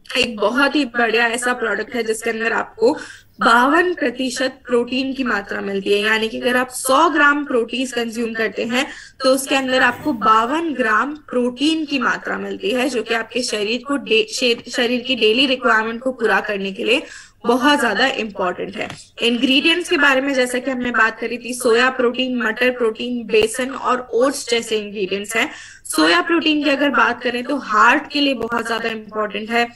एक बहुत ही बढ़िया ऐसा प्रोडक्ट है जिसके अंदर आपको 52% प्रोटीन की मात्रा मिलती है। यानी कि अगर आप 100 ग्राम प्रोटीन कंज्यूम करते हैं तो उसके अंदर आपको 52 ग्राम प्रोटीन की मात्रा मिलती है, जो कि आपके शरीर की डेली रिक्वायरमेंट को पूरा करने के लिए बहुत ज्यादा इंपॉर्टेंट है। इंग्रेडिएंट्स के बारे में जैसा कि हमने बात करी थी, सोया प्रोटीन, मटर प्रोटीन, बेसन और ओट्स जैसे इंग्रेडिएंट्स हैं। सोया प्रोटीन की अगर बात करें तो हार्ट के लिए बहुत ज्यादा इंपॉर्टेंट है,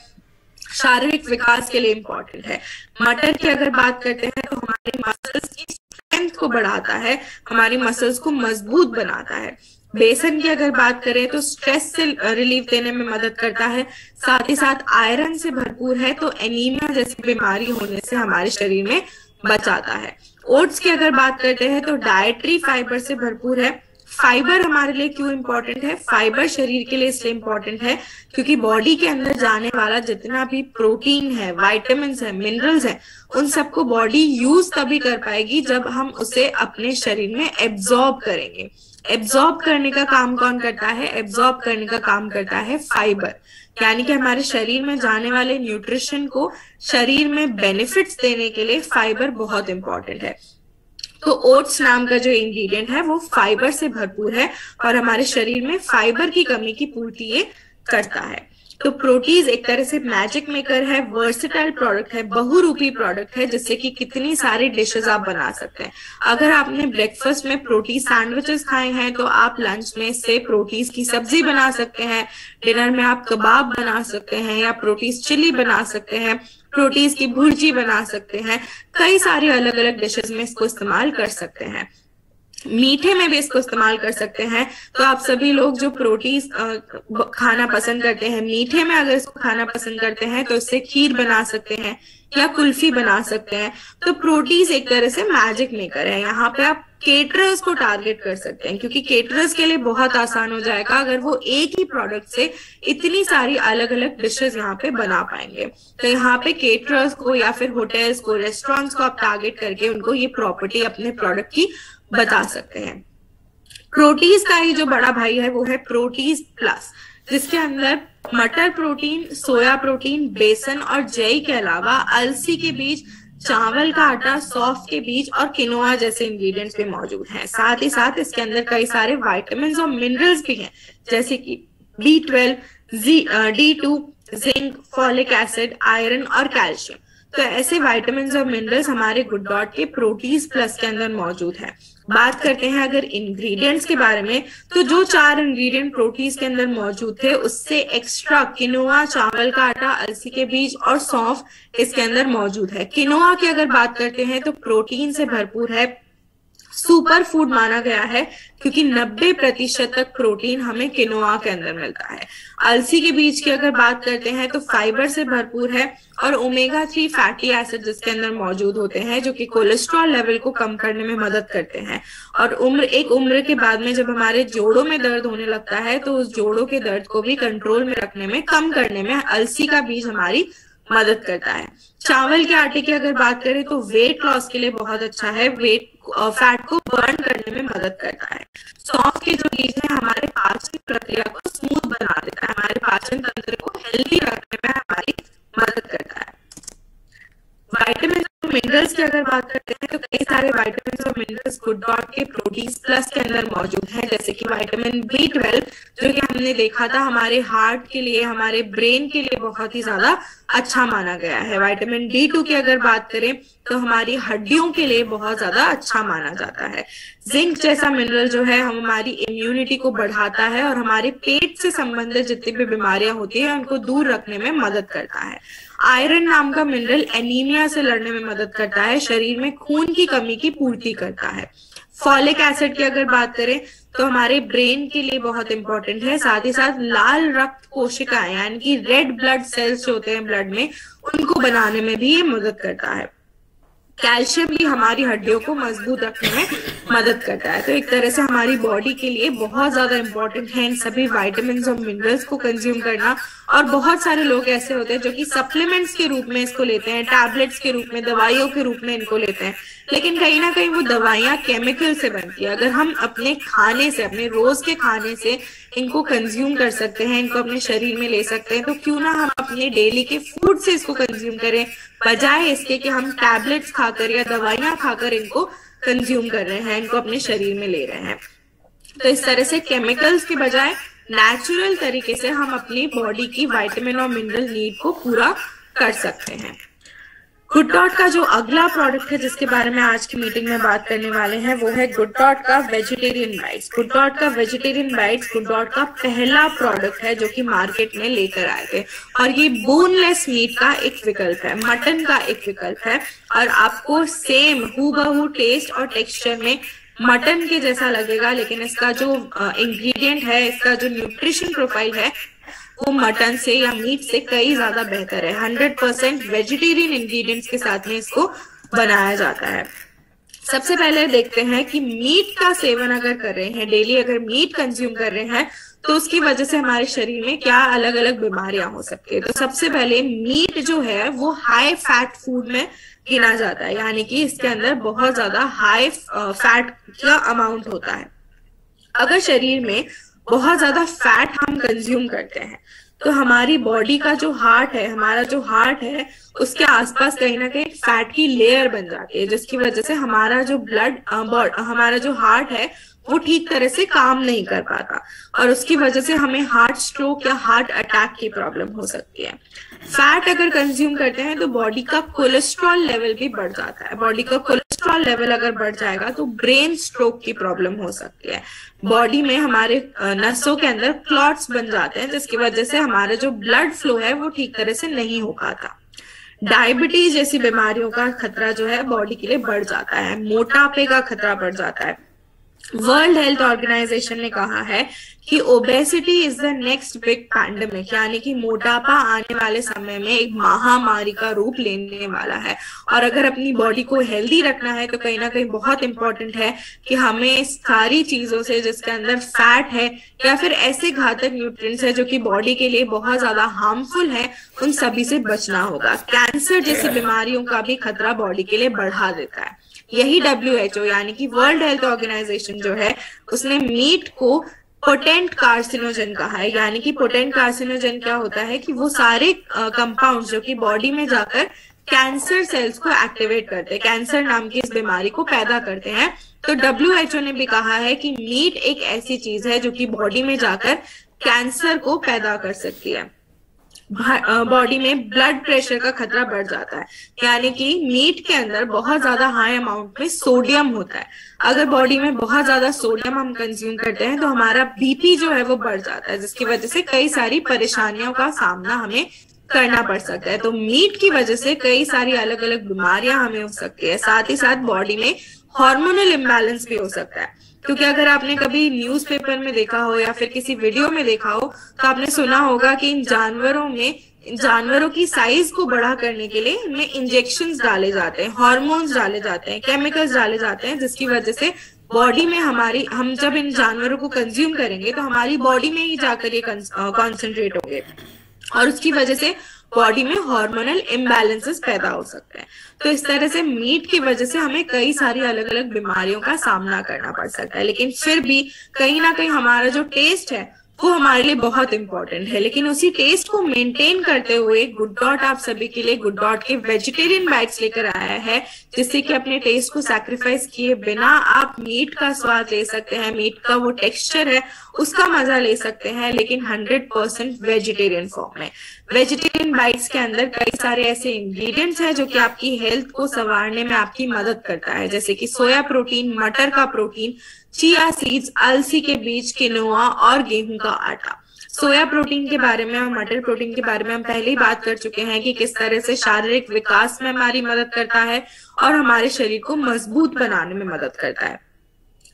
शारीरिक विकास के लिए इंपॉर्टेंट है। मटर की अगर बात करते हैं तो हमारे मसल्स की स्ट्रेंथ को बढ़ाता है, हमारी मसल्स को मजबूत बनाता है। बेसन की अगर बात करें तो स्ट्रेस से रिलीफ देने में मदद करता है। साथ ही साथ आयरन से भरपूर है, तो एनीमिया जैसी बीमारी होने से हमारे शरीर में बचाता है। ओट्स की अगर बात करते हैं तो डाइटरी फाइबर से भरपूर है। फाइबर हमारे लिए क्यों इंपॉर्टेंट है? फाइबर शरीर के लिए इसलिए इंपॉर्टेंट है क्योंकि बॉडी के अंदर जाने वाला जितना भी प्रोटीन है, विटामिन्स है, मिनरल्स है, उन सबको बॉडी यूज तभी कर पाएगी जब हम उसे अपने शरीर में एब्जॉर्ब करेंगे। एब्जॉर्ब करने का काम कौन करता है? एब्जॉर्ब करने का काम करता है फाइबर। यानी कि हमारे शरीर में जाने वाले न्यूट्रिशन को शरीर में बेनिफिट्स देने के लिए फाइबर बहुत इंपॉर्टेंट है। तो ओट्स नाम का जो इंग्रेडिएंट है वो फाइबर से भरपूर है और हमारे शरीर में फाइबर की कमी की पूर्ति ये करता है। तो प्रोटीज एक तरह से मैजिक मेकर है, वर्सेटाइल प्रोडक्ट है, बहुरूपी प्रोडक्ट है, जिससे कि कितनी सारी डिशेस आप बना सकते हैं। अगर आपने ब्रेकफास्ट में प्रोटीन सैंडविचेस खाए हैं तो आप लंच में से प्रोटीज की सब्जी बना सकते हैं, डिनर में आप कबाब बना सकते हैं या प्रोटीज चिली बना सकते हैं, प्रोटीज की भुर्जी बना सकते हैं। कई सारी अलग अलग डिशेस में इसको इस्तेमाल कर सकते हैं। मीठे में भी इसको इस्तेमाल कर सकते हैं। तो आप सभी लोग जो प्रोटीज खाना पसंद करते हैं, मीठे में अगर इसको खाना पसंद करते हैं तो इससे खीर बना सकते हैं या कुल्फी बना सकते हैं। तो प्रोटीज एक तरह से मैजिक मेकर है। यहाँ पे आप केटरर्स को टारगेट कर सकते हैं, क्योंकि केटरर्स के लिए बहुत आसान हो जाएगा अगर वो एक ही प्रोडक्ट से इतनी सारी अलग अलग डिशेस यहाँ पे बना पाएंगे। तो यहाँ पे केटरर्स को या फिर होटल्स को, रेस्टोरेंट्स को आप टारगेट करके उनको ये प्रॉपर्टी अपने प्रोडक्ट की बता सकते हैं। प्रोटीज का ही जो बड़ा भाई है वो है प्रोटीज प्लस, जिसके अंदर मटर प्रोटीन, सोया प्रोटीन, बेसन और जई के अलावा अलसी के बीज, चावल का आटा, सौंफ के बीज और किनोआ जैसे इंग्रेडिएंट्स भी मौजूद हैं। साथ ही साथ इसके अंदर कई सारे विटामिन्स और मिनरल्स भी हैं, जैसे कि B12, D2, zinc, folic acid, iron और कैल्शियम। तो ऐसे विटामिन और मिनरल्स हमारे गुड डॉट के प्रोटीज प्लस के अंदर मौजूद है। बात करते हैं अगर इंग्रेडिएंट्स के बारे में, तो जो 4 इंग्रेडिएंट प्रोटीज के अंदर मौजूद थे उससे एक्स्ट्रा किनोआ, चावल का आटा, अलसी के बीज और सौंफ इसके अंदर मौजूद है। किनोआ की अगर बात करते हैं तो प्रोटीन से भरपूर है, सुपर फूड माना गया है क्योंकि 90% तक प्रोटीन हमें किनोआ के अंदर मिलता है। अलसी के बीज की अगर बात करते हैं तो फाइबर से भरपूर है और ओमेगा 3 फैटी एसिड जिसके अंदर मौजूद होते हैं जो कि कोलेस्ट्रॉल लेवल को कम करने में मदद करते हैं। और एक उम्र के बाद में जब हमारे जोड़ों में दर्द होने लगता है तो उस जोड़ों के दर्द को भी कंट्रोल में रखने में, कम करने में अलसी का बीज हमारी मदद करता है। चावल के आटे की अगर बात करें तो वेट लॉस के लिए बहुत अच्छा है, फैट को बर्न करने में मदद करता है। सौंफ के जो बीज है हमारे पाचन प्रक्रिया को स्मूथ बना देता है, हमारे पाचन तंत्र को हेल्दी रखने में हमारी मदद करता है। विटामिन और मिनरल्स की अगर बात करते हैं तो कई सारे विटामिन और मिनरल्स गुड डॉट के प्रोटीज प्लस के अंदर मौजूद हैं, जैसे कि विटामिन B12 जो कि हमने देखा था हमारे हार्ट के लिए, हमारे ब्रेन के लिए बहुत ही ज्यादा अच्छा माना गया है। विटामिन D2 की अगर बात करें तो हमारी हड्डियों के लिए बहुत ज्यादा अच्छा माना जाता है। जिंक जैसा मिनरल जो है हमारी इम्यूनिटी को बढ़ाता है और हमारे पेट से संबंधित जितनी भी बीमारियां होती है उनको दूर रखने में मदद करता है। आयरन नाम का मिनरल एनीमिया से लड़ने में मदद करता है, शरीर में खून की कमी की पूर्ति करता है। फॉलिक एसिड की अगर बात करें तो हमारे ब्रेन के लिए बहुत इंपॉर्टेंट है, साथ ही साथ लाल रक्त कोशिकाएं यानी कि रेड ब्लड सेल्स जो होते हैं ब्लड में, उनको बनाने में भी ये मदद करता है। कैल्शियम भी हमारी हड्डियों को मजबूत रखने में मदद करता है। तो एक तरह से हमारी बॉडी के लिए बहुत ज्यादा इंपॉर्टेंट है इन सभी विटामिन और मिनरल्स को कंज्यूम करना। और बहुत सारे लोग ऐसे होते हैं जो कि सप्लीमेंट्स के रूप में इसको लेते हैं, टैबलेट्स के रूप में, दवाइयों के रूप में इनको लेते हैं, लेकिन कहीं ना कहीं वो दवाइयां केमिकल से बनती है। अगर हम अपने खाने से, अपने रोज के खाने से इनको कंज्यूम कर सकते हैं, इनको अपने शरीर में ले सकते हैं, तो क्यों ना हम अपने डेली के फूड से इसको कंज्यूम करें, बजाय इसके कि हम टैबलेट्स खाकर या दवाइयां खाकर इनको कंज्यूम कर रहे हैं, इनको अपने शरीर में ले रहे हैं। तो इस तरह से केमिकल्स के बजाय नेचुरल तरीके से हम अपनी बॉडी की विटामिन और मिनरल नीड को पूरा कर सकते हैं। गुड डॉट का जो अगला प्रोडक्ट है जिसके बारे में आज की मीटिंग में बात करने वाले हैं वो है गुड डॉट का वेजिटेरियन बाइट्स। गुड डॉट का वेजिटेरियन बाइट्स गुड डॉट का पहला प्रोडक्ट है जो कि मार्केट में लेकर आए थे और ये बोनलेस मीट का एक विकल्प है, मटन का एक विकल्प है और आपको सेम हूबहू टेस्ट और टेक्सचर में मटन के जैसा लगेगा, लेकिन इसका जो इंग्रेडिएंट है, इसका जो न्यूट्रिशन प्रोफाइल है वो मटन से या मीट से कई ज्यादा बेहतर है। 100% वेजिटेरियन इंग्रेडिएंट्स के साथ में इसको बनाया जाता है। सबसे पहले देखते हैं कि मीट का सेवन अगर कर रहे हैं, डेली अगर मीट कंज्यूम कर रहे हैं तो उसकी वजह से हमारे शरीर में क्या अलग अलग बीमारियां हो सकती है। तो सबसे पहले मीट जो है वो हाई फैट फूड में गिना जाता है, यानी कि इसके अंदर बहुत ज्यादा हाई फैट का अमाउंट होता है। अगर शरीर में बहुत ज्यादा फैट हम कंज्यूम करते हैं तो हमारी बॉडी का जो हार्ट है, हमारा जो हार्ट है उसके आसपास कहीं ना कहीं फैट की लेयर बन जाती है, जिसकी वजह से हमारा जो हमारा जो हार्ट है वो ठीक तरह से काम नहीं कर पाता और उसकी वजह से हमें हार्ट स्ट्रोक या हार्ट अटैक की प्रॉब्लम हो सकती है। फैट अगर कंज्यूम करते हैं तो बॉडी का कोलेस्ट्रॉल लेवल भी बढ़ जाता है। बॉडी का कोलेस्ट्रॉल लेवल अगर बढ़ जाएगा तो ब्रेन स्ट्रोक की प्रॉब्लम हो सकती है। बॉडी में हमारे नसों के अंदर क्लॉट्स बन जाते हैं जिसकी वजह से हमारा जो ब्लड फ्लो है वो ठीक तरह से नहीं हो पाता। डायबिटीज जैसी बीमारियों का खतरा जो है बॉडी के लिए बढ़ जाता है। मोटापे का खतरा बढ़ जाता है। वर्ल्ड हेल्थ ऑर्गेनाइजेशन ने कहा है कि obesity is the next big pandemic, यानी कि मोटापा आने वाले समय में एक महामारी का रूप लेने वाला है। और अगर अपनी बॉडी को हेल्दी रखना है तो कहीं ना कहीं बहुत इंपॉर्टेंट है कि हमें सारी चीजों से जिसके अंदर फैट है या फिर ऐसे घातक न्यूट्रिएंट्स है जो कि बॉडी के लिए बहुत ज्यादा हार्मफुल है, उन सभी से बचना होगा। कैंसर जैसी बीमारियों का भी खतरा बॉडी के लिए बढ़ा देता है। यही WHO यानी कि वर्ल्ड हेल्थ ऑर्गेनाइजेशन जो है उसने मीट को पोटेंट कार्सिनोजन कहा है। यानी कि पोटेंट कार्सिनोजन क्या होता है कि वो सारे कंपाउंड्स जो कि बॉडी में जाकर कैंसर सेल्स को एक्टिवेट करते हैं, कैंसर नाम की इस बीमारी को पैदा करते हैं। तो WHO ने भी कहा है कि मीट एक ऐसी चीज है जो कि बॉडी में जाकर कैंसर को पैदा कर सकती है। बॉडी में ब्लड प्रेशर का खतरा बढ़ जाता है। यानी कि मीट के अंदर बहुत ज्यादा हाई अमाउंट में सोडियम होता है। अगर बॉडी में बहुत ज्यादा सोडियम हम कंज्यूम करते हैं तो हमारा बीपी जो है वो बढ़ जाता है, जिसकी वजह से कई सारी परेशानियों का सामना हमें करना पड़ सकता है। तो मीट की वजह से कई सारी अलग अलग बीमारियां हमें हो सकती है। साथ ही साथ बॉडी में हार्मोनल इम्बैलेंस भी हो सकता है, क्योंकि अगर आपने कभी न्यूज़पेपर में देखा हो या फिर किसी वीडियो में देखा हो तो आपने सुना होगा कि इन जानवरों की साइज को बड़ा करने के लिए इनमें इंजेक्शंस डाले जाते हैं, हार्मोन्स डाले जाते हैं, केमिकल्स डाले जाते हैं, जिसकी वजह से बॉडी में हम जब इन जानवरों को कंज्यूम करेंगे तो हमारी बॉडी में ही जाकर ये कॉन्सेंट्रेट होंगे और उसकी वजह से बॉडी में हार्मोनल इम्बैलेंसेस पैदा हो सकते हैं। तो इस तरह से मीट की वजह से हमें कई सारी अलग अलग बीमारियों का सामना करना पड़ सकता है। लेकिन फिर भी कहीं ना कहीं हमारा जो टेस्ट है वो हमारे लिए बहुत इंपॉर्टेंट है। लेकिन उसी टेस्ट को मेंटेन करते हुए गुड डॉट आप सभी के लिए गुड डॉट के वेजिटेरियन बाइट्स लेकर आया है, जिससे कि अपने टेस्ट को सैक्रिफाइस किए बिना आप मीट का स्वाद ले सकते हैं, मीट का वो टेक्सचर है उसका मजा ले सकते हैं, लेकिन 100% वेजिटेरियन फॉर्म में। वेजिटेरियन बाइट्स के अंदर कई सारे ऐसे इंग्रेडिएंट्स हैं जो कि आपकी हेल्थ को संवारने में आपकी मदद करता है, जैसे कि सोया प्रोटीन, मटर का प्रोटीन, चिया सीड्स, अलसी के बीज, किनोआ और गेहूं का आटा। सोया प्रोटीन के बारे में और मटर प्रोटीन के बारे में हम पहले ही बात कर चुके हैं कि किस तरह से शारीरिक विकास में हमारी मदद करता है और हमारे शरीर को मजबूत बनाने में मदद करता है।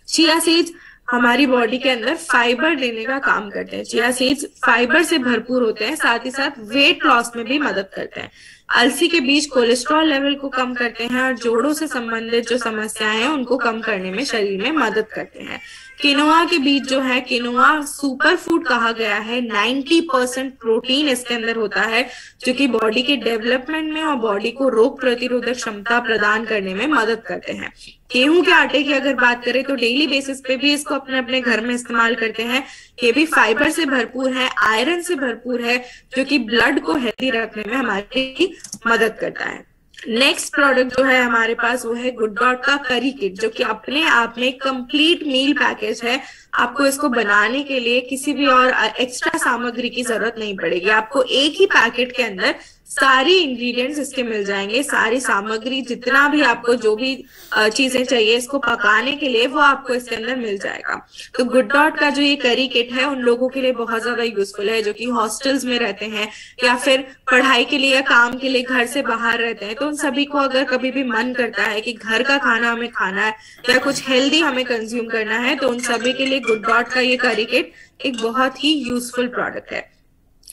चिया सीड्स हमारी बॉडी के अंदर फाइबर देने का काम करते हैं। चिया सीड्स फाइबर से भरपूर होते हैं, साथ ही साथ वेट लॉस में भी मदद करते हैं। अलसी के बीज कोलेस्ट्रॉल लेवल को कम करते हैं और जोड़ों से संबंधित जो समस्याएं हैं उनको कम करने में शरीर में मदद करते हैं। किनोआ के बीज जो है, किनोआ सुपर फूड कहा गया है। 90% प्रोटीन इसके अंदर होता है, जो कि बॉडी के डेवलपमेंट में और बॉडी को रोग प्रतिरोधक क्षमता प्रदान करने में मदद करते हैं। गेहूं के आटे की अगर बात करें तो डेली बेसिस पे भी इसको अपने अपने घर में इस्तेमाल करते हैं। ये भी फाइबर से भरपूर है, आयरन से भरपूर है, जो कि ब्लड को हेल्दी रखने में हमारी मदद करता है। नेक्स्ट प्रोडक्ट जो है हमारे पास वो है गुड डॉट का करी किट, जो कि अपने आप में कंप्लीट मील पैकेज है। आपको इसको बनाने के लिए किसी भी और एक्स्ट्रा सामग्री की जरूरत नहीं पड़ेगी। आपको एक ही पैकेट के अंदर सारी इंग्रेडिएंट्स इसके मिल जाएंगे, सारी सामग्री, जितना भी आपको जो भी चीजें चाहिए इसको पकाने के लिए वो आपको इसके अंदर मिल जाएगा। तो गुड डॉट का जो ये करी किट है उन लोगों के लिए बहुत ज्यादा यूजफुल है जो कि हॉस्टल्स में रहते हैं या फिर पढ़ाई के लिए या काम के लिए घर से बाहर रहते हैं। तो उन सभी को अगर कभी भी मन करता है कि घर का खाना हमें खाना है या कुछ हेल्दी हमें कंज्यूम करना है, तो उन सभी के लिए गुड डॉट का ये करी किट एक बहुत ही यूजफुल प्रोडक्ट है।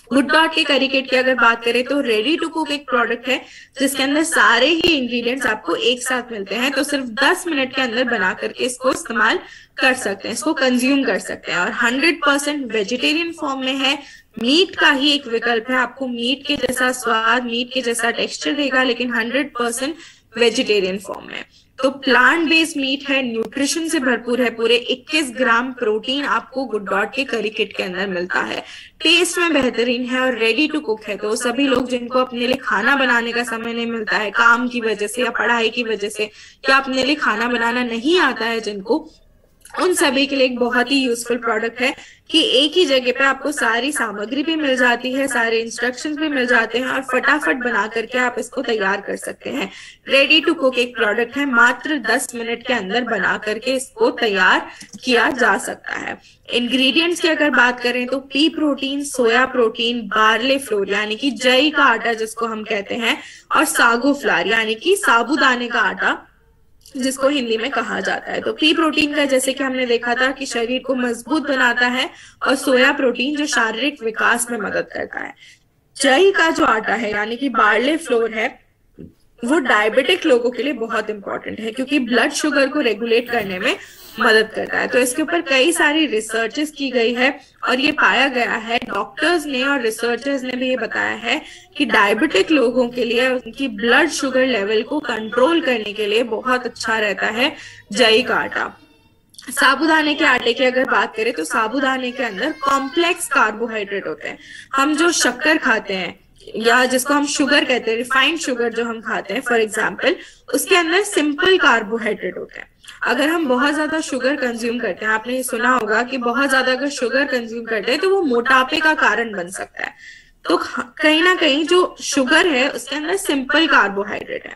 गुड डॉट के करी किट की अगर बात करें तो रेडी टू कुक एक प्रोडक्ट है जिसके अंदर सारे ही इंग्रेडिएंट्स आपको एक साथ मिलते हैं। तो सिर्फ 10 मिनट के अंदर बना करके इसको इस्तेमाल कर सकते हैं, इसको कंज्यूम कर सकते हैं और 100% वेजिटेरियन फॉर्म में है। मीट का ही एक विकल्प है, आपको मीट के जैसा स्वाद, मीट के जैसा टेक्सचर देगा, लेकिन 100% वेजिटेरियन फॉर्म में। तो प्लांट बेस्ड मीट है, न्यूट्रिशन से भरपूर है, पूरे 21 ग्राम प्रोटीन आपको गुड डॉट के करी किट के अंदर मिलता है। टेस्ट में बेहतरीन है और रेडी टू कुक है। तो सभी लोग जिनको अपने लिए खाना बनाने का समय नहीं मिलता है काम की वजह से या पढ़ाई की वजह से, या अपने लिए खाना बनाना नहीं आता है जिनको, उन सभी के लिए एक बहुत ही यूजफुल प्रोडक्ट है कि एक ही जगह पे आपको सारी सामग्री भी मिल जाती है, सारे इंस्ट्रक्शंस भी मिल जाते हैं और फटाफट बना करके आप इसको तैयार कर सकते हैं। रेडी टू कुक एक प्रोडक्ट है, मात्र 10 मिनट के अंदर बना करके इसको तैयार किया जा सकता है। इंग्रेडिएंट्स की अगर बात करें तो P protein, soya protein, barley floor यानी कि जई का आटा जिसको हम कहते हैं, और सागो फ्लावर यानी कि साबूदाने का आटा जिसको हिंदी में कहा जाता है। तो पी प्रोटीन का जैसे कि हमने देखा था कि शरीर को मजबूत बनाता है, और सोया प्रोटीन जो शारीरिक विकास में मदद करता है। जई का जो आटा है यानी कि बार्ले फ्लोर है वो डायबिटिक लोगों के लिए बहुत इंपॉर्टेंट है क्योंकि ब्लड शुगर को रेगुलेट करने में मदद करता है। तो इसके ऊपर कई सारी रिसर्चेस की गई है और ये पाया गया है, डॉक्टर्स ने और रिसर्चर्स ने भी ये बताया है कि डायबिटिक लोगों के लिए उनकी ब्लड शुगर लेवल को कंट्रोल करने के लिए बहुत अच्छा रहता है जई का आटा। साबूदाने के आटे की अगर बात करें तो साबूदाने के अंदर कॉम्प्लेक्स कार्बोहाइड्रेट होते हैं। हम जो शक्कर खाते हैं या जिसको हम शुगर कहते हैं, रिफाइंड शुगर जो हम खाते हैं फॉर एग्जाम्पल, उसके अंदर सिंपल कार्बोहाइड्रेट होते हैं। अगर हम बहुत ज्यादा शुगर कंज्यूम करते हैं, आपने ये सुना होगा कि बहुत ज्यादा अगर शुगर कंज्यूम करते हैं तो वो मोटापे का कारण बन सकता है। तो कहीं ना कहीं जो शुगर है उसके अंदर सिंपल कार्बोहाइड्रेट है,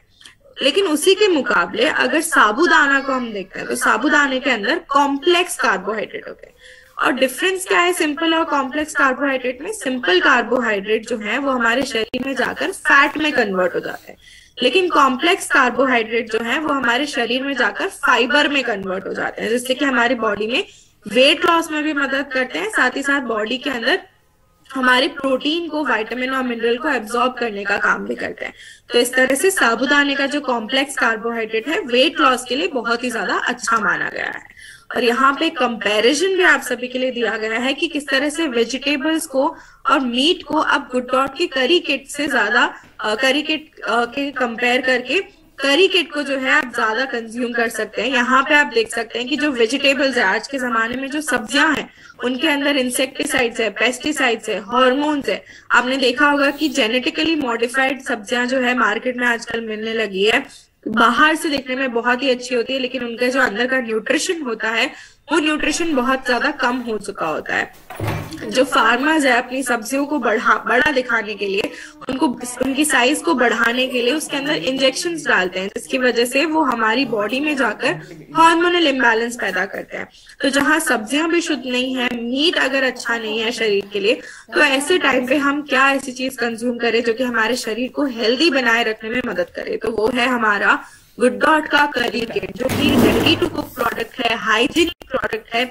लेकिन उसी के मुकाबले अगर साबूदाना को हम देखते हैं तो साबूदाने के अंदर कॉम्प्लेक्स कार्बोहाइड्रेट होते हैं। और डिफरेंस क्या है सिंपल और कॉम्प्लेक्स कार्बोहाइड्रेट में? सिंपल कार्बोहाइड्रेट जो है वो हमारे शरीर में जाकर फैट में कन्वर्ट हो जाते हैं, लेकिन कॉम्प्लेक्स कार्बोहाइड्रेट जो है वो हमारे शरीर में जाकर फाइबर में कन्वर्ट हो जाते हैं, जिससे कि हमारी बॉडी में वेट लॉस में भी मदद करते हैं, साथ ही साथ बॉडी के अंदर हमारे प्रोटीन को, विटामिन और मिनरल को एब्जॉर्ब करने का काम भी करते हैं। तो इस तरह से साबूदाने का जो कॉम्प्लेक्स कार्बोहाइड्रेट है वेट लॉस के लिए बहुत ही ज्यादा अच्छा माना गया है। और यहाँ पे कंपैरिजन भी आप सभी के लिए दिया गया है कि किस तरह से वेजिटेबल्स को और मीट को आप गुड डॉट की करी किट से ज्यादा करी किट के कंपेयर करके करी किट को जो है आप ज्यादा कंज्यूम कर सकते हैं। यहाँ पे आप देख सकते हैं कि जो वेजिटेबल्स है आज के जमाने में, जो सब्जियां हैं उनके अंदर इंसेक्टिसाइड्स है, पेस्टिसाइड्स है, हार्मोन्स है। आपने देखा होगा कि जेनेटिकली मॉडिफाइड सब्जियां जो है मार्केट में आजकल मिलने लगी है, बाहर से देखने में बहुत ही अच्छी होती है, लेकिन उनका जो अंदर का न्यूट्रिशन होता है वो न्यूट्रिशन बहुत ज्यादा कम हो चुका होता है। जो फार्मर्स है अपनी सब्जियों को बड़ा दिखाने के लिए, उनको उनकी साइज को बढ़ाने के लिए उसके अंदर इंजेक्शंस डालते हैं, जिसकी वजह से वो हमारी बॉडी में जाकर हार्मोनल इम्बैलेंस पैदा करते हैं। तो जहां सब्जियां भी शुद्ध नहीं है, मीट अगर अच्छा नहीं है शरीर के लिए, तो ऐसे टाइम पे हम क्या ऐसी चीज कंज्यूम करें जो कि हमारे शरीर को हेल्दी बनाए रखने में मदद करे? तो वो है हमारा गुड डॉट का करी किट, जो कि रेडी टू कुक प्रोडक्ट है, हाइजीनिक प्रोडक्ट है,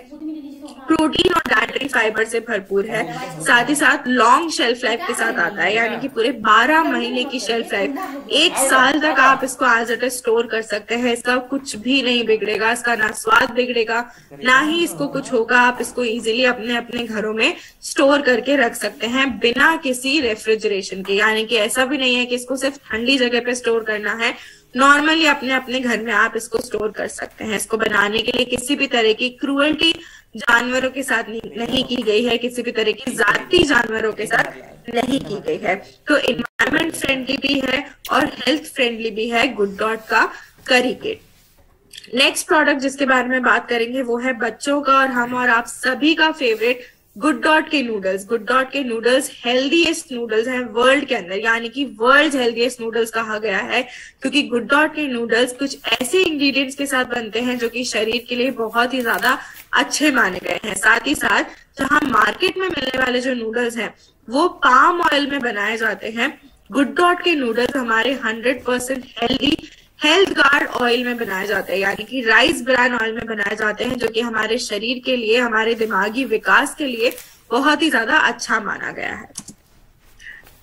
प्रोटीन और डाइटरी फाइबर से भरपूर है, साथ ही साथ लॉन्ग शेल्फ लाइफ के साथ आता है, यानी कि पूरे 12 महीने की शेल्फ लाइफ, 1 साल तक आप इसको एज इट इज स्टोर कर सकते हैं। इसका कुछ भी नहीं बिगड़ेगा, इसका ना स्वाद बिगड़ेगा ना ही इसको कुछ होगा। आप इसको इजीली अपने अपने घरों में स्टोर करके रख सकते हैं बिना किसी रेफ्रिजरेशन के, यानी कि ऐसा भी नहीं है कि इसको सिर्फ ठंडी जगह पे स्टोर करना है, नॉर्मली अपने अपने घर में आप इसको स्टोर कर सकते हैं। इसको बनाने के लिए किसी भी तरह की क्रूअल्टी जानवरों के साथ नहीं की गई है, किसी भी तरह की जाती जानवरों के साथ नहीं की गई है। तो एनवायरमेंट फ्रेंडली भी है और हेल्थ फ्रेंडली भी है गुड डॉट का करी किट। नेक्स्ट प्रोडक्ट जिसके बारे में बात करेंगे वो है बच्चों का और हम और आप सभी का फेवरेट गुड डॉट के नूडल्स। गुड डॉट के नूडल्स हेल्दीएस्ट नूडल्स हैं वर्ल्ड के अंदर, यानी कि वर्ल्ड हेल्दीएस्ट नूडल्स कहा गया है, क्योंकि गुड डॉट के नूडल्स कुछ ऐसे इंग्रेडिएंट्स के साथ बनते हैं जो कि शरीर के लिए बहुत ही ज्यादा अच्छे माने गए हैं। साथ ही साथ जहां मार्केट में मिलने वाले जो नूडल्स हैं वो पाम ऑयल में बनाए जाते हैं, गुड डॉट के नूडल्स हमारे 100% हेल्थ गार्ड ऑयल में बनाए जाते हैं, यानी कि राइस ब्रान ऑयल में बनाए जाते हैं, जो कि हमारे शरीर के लिए, हमारे दिमागी विकास के लिए बहुत ही ज्यादा अच्छा माना गया है।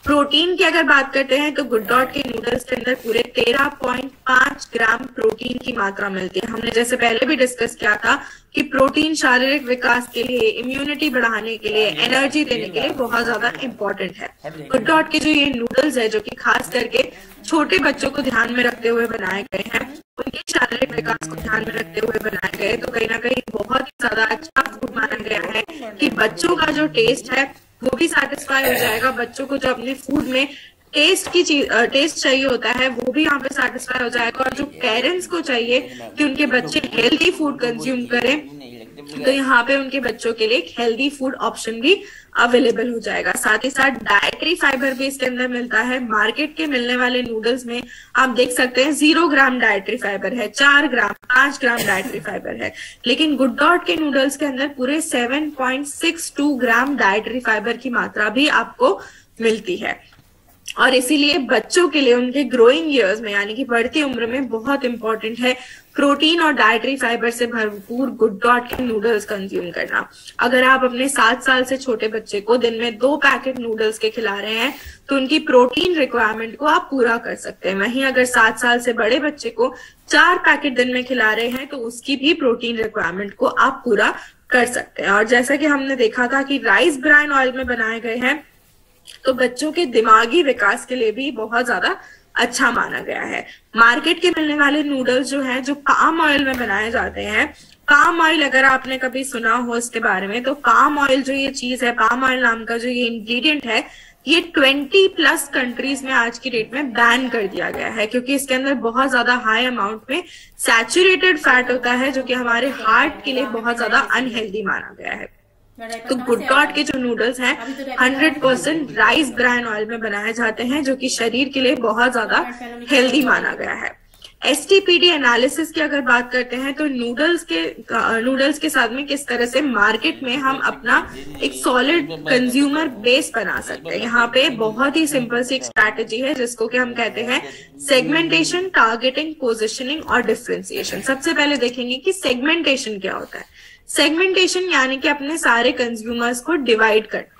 प्रोटीन की अगर बात करते हैं तो गुड डॉट के नूडल्स के अंदर पूरे 13.5 ग्राम प्रोटीन की मात्रा मिलती है। हमने जैसे पहले भी डिस्कस किया था कि प्रोटीन शारीरिक विकास के लिए, इम्यूनिटी बढ़ाने के लिए, एनर्जी देने के लिए बहुत ज्यादा इंपॉर्टेंट है। गुड डॉट के जो ये नूडल्स है, जो कि खास करके छोटे बच्चों को ध्यान में रखते हुए बनाए गए हैं, उनके शारीरिक विकास को ध्यान में रखते हुए बनाए गए, तो कहीं ना कहीं बहुत ही ज्यादा अच्छा फूड माना गया है कि बच्चों का जो टेस्ट है वो भी सेटिस्फाई हो जाएगा। बच्चों को जो अपने फूड में टेस्ट चाहिए होता है वो भी यहाँ पे सेटिस्फाई हो जाएगा, और जो पेरेंट्स को चाहिए कि उनके बच्चे हेल्दी फूड कंज्यूम करें, तो यहाँ पे उनके बच्चों के लिए एक हेल्दी फूड ऑप्शन भी अवेलेबल हो जाएगा। साथ ही साथ डाइटरी फाइबर भी इसके अंदर मिलता है। मार्केट के मिलने वाले नूडल्स में आप देख सकते हैं 0 ग्राम डाइटरी फाइबर है, 4 ग्राम 5 ग्राम डाइटरी फाइबर है, लेकिन गुड डॉट के नूडल्स के अंदर पूरे 7.62 ग्राम डाइटरी फाइबर की मात्रा भी आपको मिलती है। और इसीलिए बच्चों के लिए उनके ग्रोइंग ईयर्स में, यानी कि बढ़ती उम्र में बहुत इंपॉर्टेंट है प्रोटीन और डाइटरी फाइबर से भरपूर गुड डॉट के नूडल्स कंज्यूम करना। अगर आप अपने 7 साल से छोटे बच्चे को दिन में 2 पैकेट नूडल्स के खिला रहे हैं तो उनकी प्रोटीन रिक्वायरमेंट को आप पूरा कर सकते हैं। वहीं अगर 7 साल से बड़े बच्चे को 4 पैकेट दिन में खिला रहे हैं तो उसकी भी प्रोटीन रिक्वायरमेंट को आप पूरा कर सकते हैं। और जैसा कि हमने देखा था कि राइस ब्रान ऑयल में बनाए गए हैं, तो बच्चों के दिमागी विकास के लिए भी बहुत ज्यादा अच्छा माना गया है। मार्केट के मिलने वाले नूडल्स जो हैं, जो पाम ऑयल में बनाए जाते हैं, पाम ऑयल अगर आपने कभी सुना हो इसके बारे में, तो पाम ऑयल जो ये चीज है, पाम ऑयल नाम का जो ये इंग्रेडिएंट है, ये 20+ कंट्रीज में आज की डेट में बैन कर दिया गया है, क्योंकि इसके अंदर बहुत ज्यादा हाई अमाउंट में सैचुरेटेड फैट होता है, जो कि हमारे हार्ट के लिए बहुत ज्यादा अनहेल्दी माना गया है। तो गुड डॉट के जो नूडल्स हैं 100% राइस ब्रान ऑयल में बनाए जाते हैं, जो कि शरीर के लिए बहुत ज्यादा हेल्दी माना गया है। एसटीपीडी एनालिसिस की अगर बात करते हैं तो नूडल्स के साथ में किस तरह से मार्केट में हम अपना एक सॉलिड कंज्यूमर बेस बना सकते हैं। यहाँ पे बहुत ही सिंपल सी एक स्ट्रैटेजी है जिसको कि हम कहते हैं सेगमेंटेशन, टारगेटिंग, पोजिशनिंग और डिफरेंशिएशन। सबसे पहले देखेंगे कि सेगमेंटेशन क्या होता है। सेगमेंटेशन यानी कि अपने सारे कंज्यूमर्स को डिवाइड करना।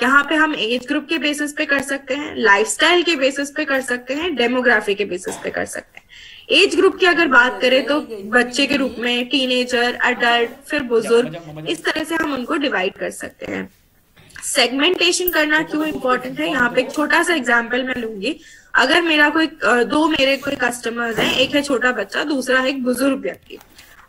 यहाँ पे हम एज ग्रुप के बेसिस पे कर सकते हैं, लाइफस्टाइल के बेसिस पे कर सकते हैं, डेमोग्राफी के बेसिस पे कर सकते हैं। एज ग्रुप की अगर बात करें तो बच्चे के रूप में टीनेजर, अडल्ट, फिर बुजुर्ग, इस तरह से हम उनको डिवाइड कर सकते हैं। सेगमेंटेशन करना क्यों इंपॉर्टेंट है, यहाँ पे एक छोटा सा एग्जाम्पल मैं लूंगी। अगर मेरा कोई कस्टमर्स हैं, एक है छोटा बच्चा, दूसरा है एक बुजुर्ग व्यक्ति।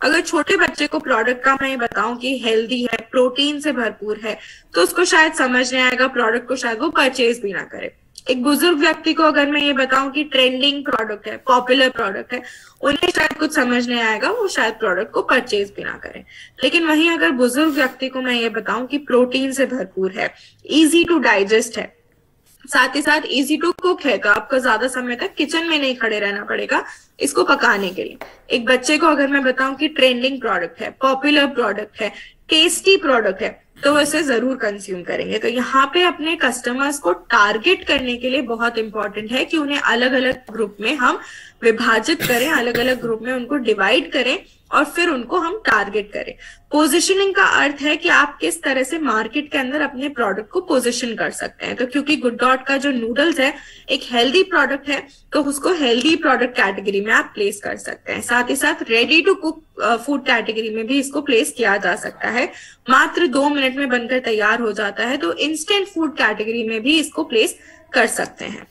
अगर छोटे बच्चे को प्रोडक्ट का मैं बताऊं कि हेल्दी है, प्रोटीन से भरपूर है, तो उसको शायद समझ नहीं आएगा, प्रोडक्ट को शायद वो परचेज भी ना करे। एक बुजुर्ग व्यक्ति को अगर मैं ये बताऊं कि ट्रेंडिंग प्रोडक्ट है, पॉपुलर प्रोडक्ट है, उन्हें शायद कुछ समझ नहीं आएगा, वो शायद प्रोडक्ट को परचेज भी ना करें। लेकिन वहीं अगर बुजुर्ग व्यक्ति को मैं ये बताऊं कि प्रोटीन से भरपूर है, इजी टू डाइजेस्ट है, साथ ही साथ इजी टू कुक है, तो आपको ज्यादा समय तक किचन में नहीं खड़े रहना पड़ेगा इसको पकाने के लिए। एक बच्चे को अगर मैं बताऊं कि ट्रेंडिंग प्रोडक्ट है, पॉपुलर प्रोडक्ट है, टेस्टी प्रोडक्ट है, तो वैसे जरूर कंज्यूम करेंगे। तो यहाँ पे अपने कस्टमर्स को टारगेट करने के लिए बहुत इंपॉर्टेंट है कि उन्हें अलग अलग ग्रुप में हम विभाजित करें, अलग अलग ग्रुप में उनको डिवाइड करें और फिर उनको हम टारगेट करें। पोजीशनिंग का अर्थ है कि आप किस तरह से मार्केट के अंदर अपने प्रोडक्ट को पोजीशन कर सकते हैं। तो क्योंकि गुड डॉट का जो नूडल्स है एक हेल्दी प्रोडक्ट है, तो उसको हेल्दी प्रोडक्ट कैटेगरी में आप प्लेस कर सकते हैं। साथ ही साथ ready to cook food category में भी इसको प्लेस किया जा सकता है, मात्र 2 मिनट में बनकर तैयार हो जाता है। तो इंस्टेंट फूड कैटेगरी में भी इसको प्लेस कर सकते हैं।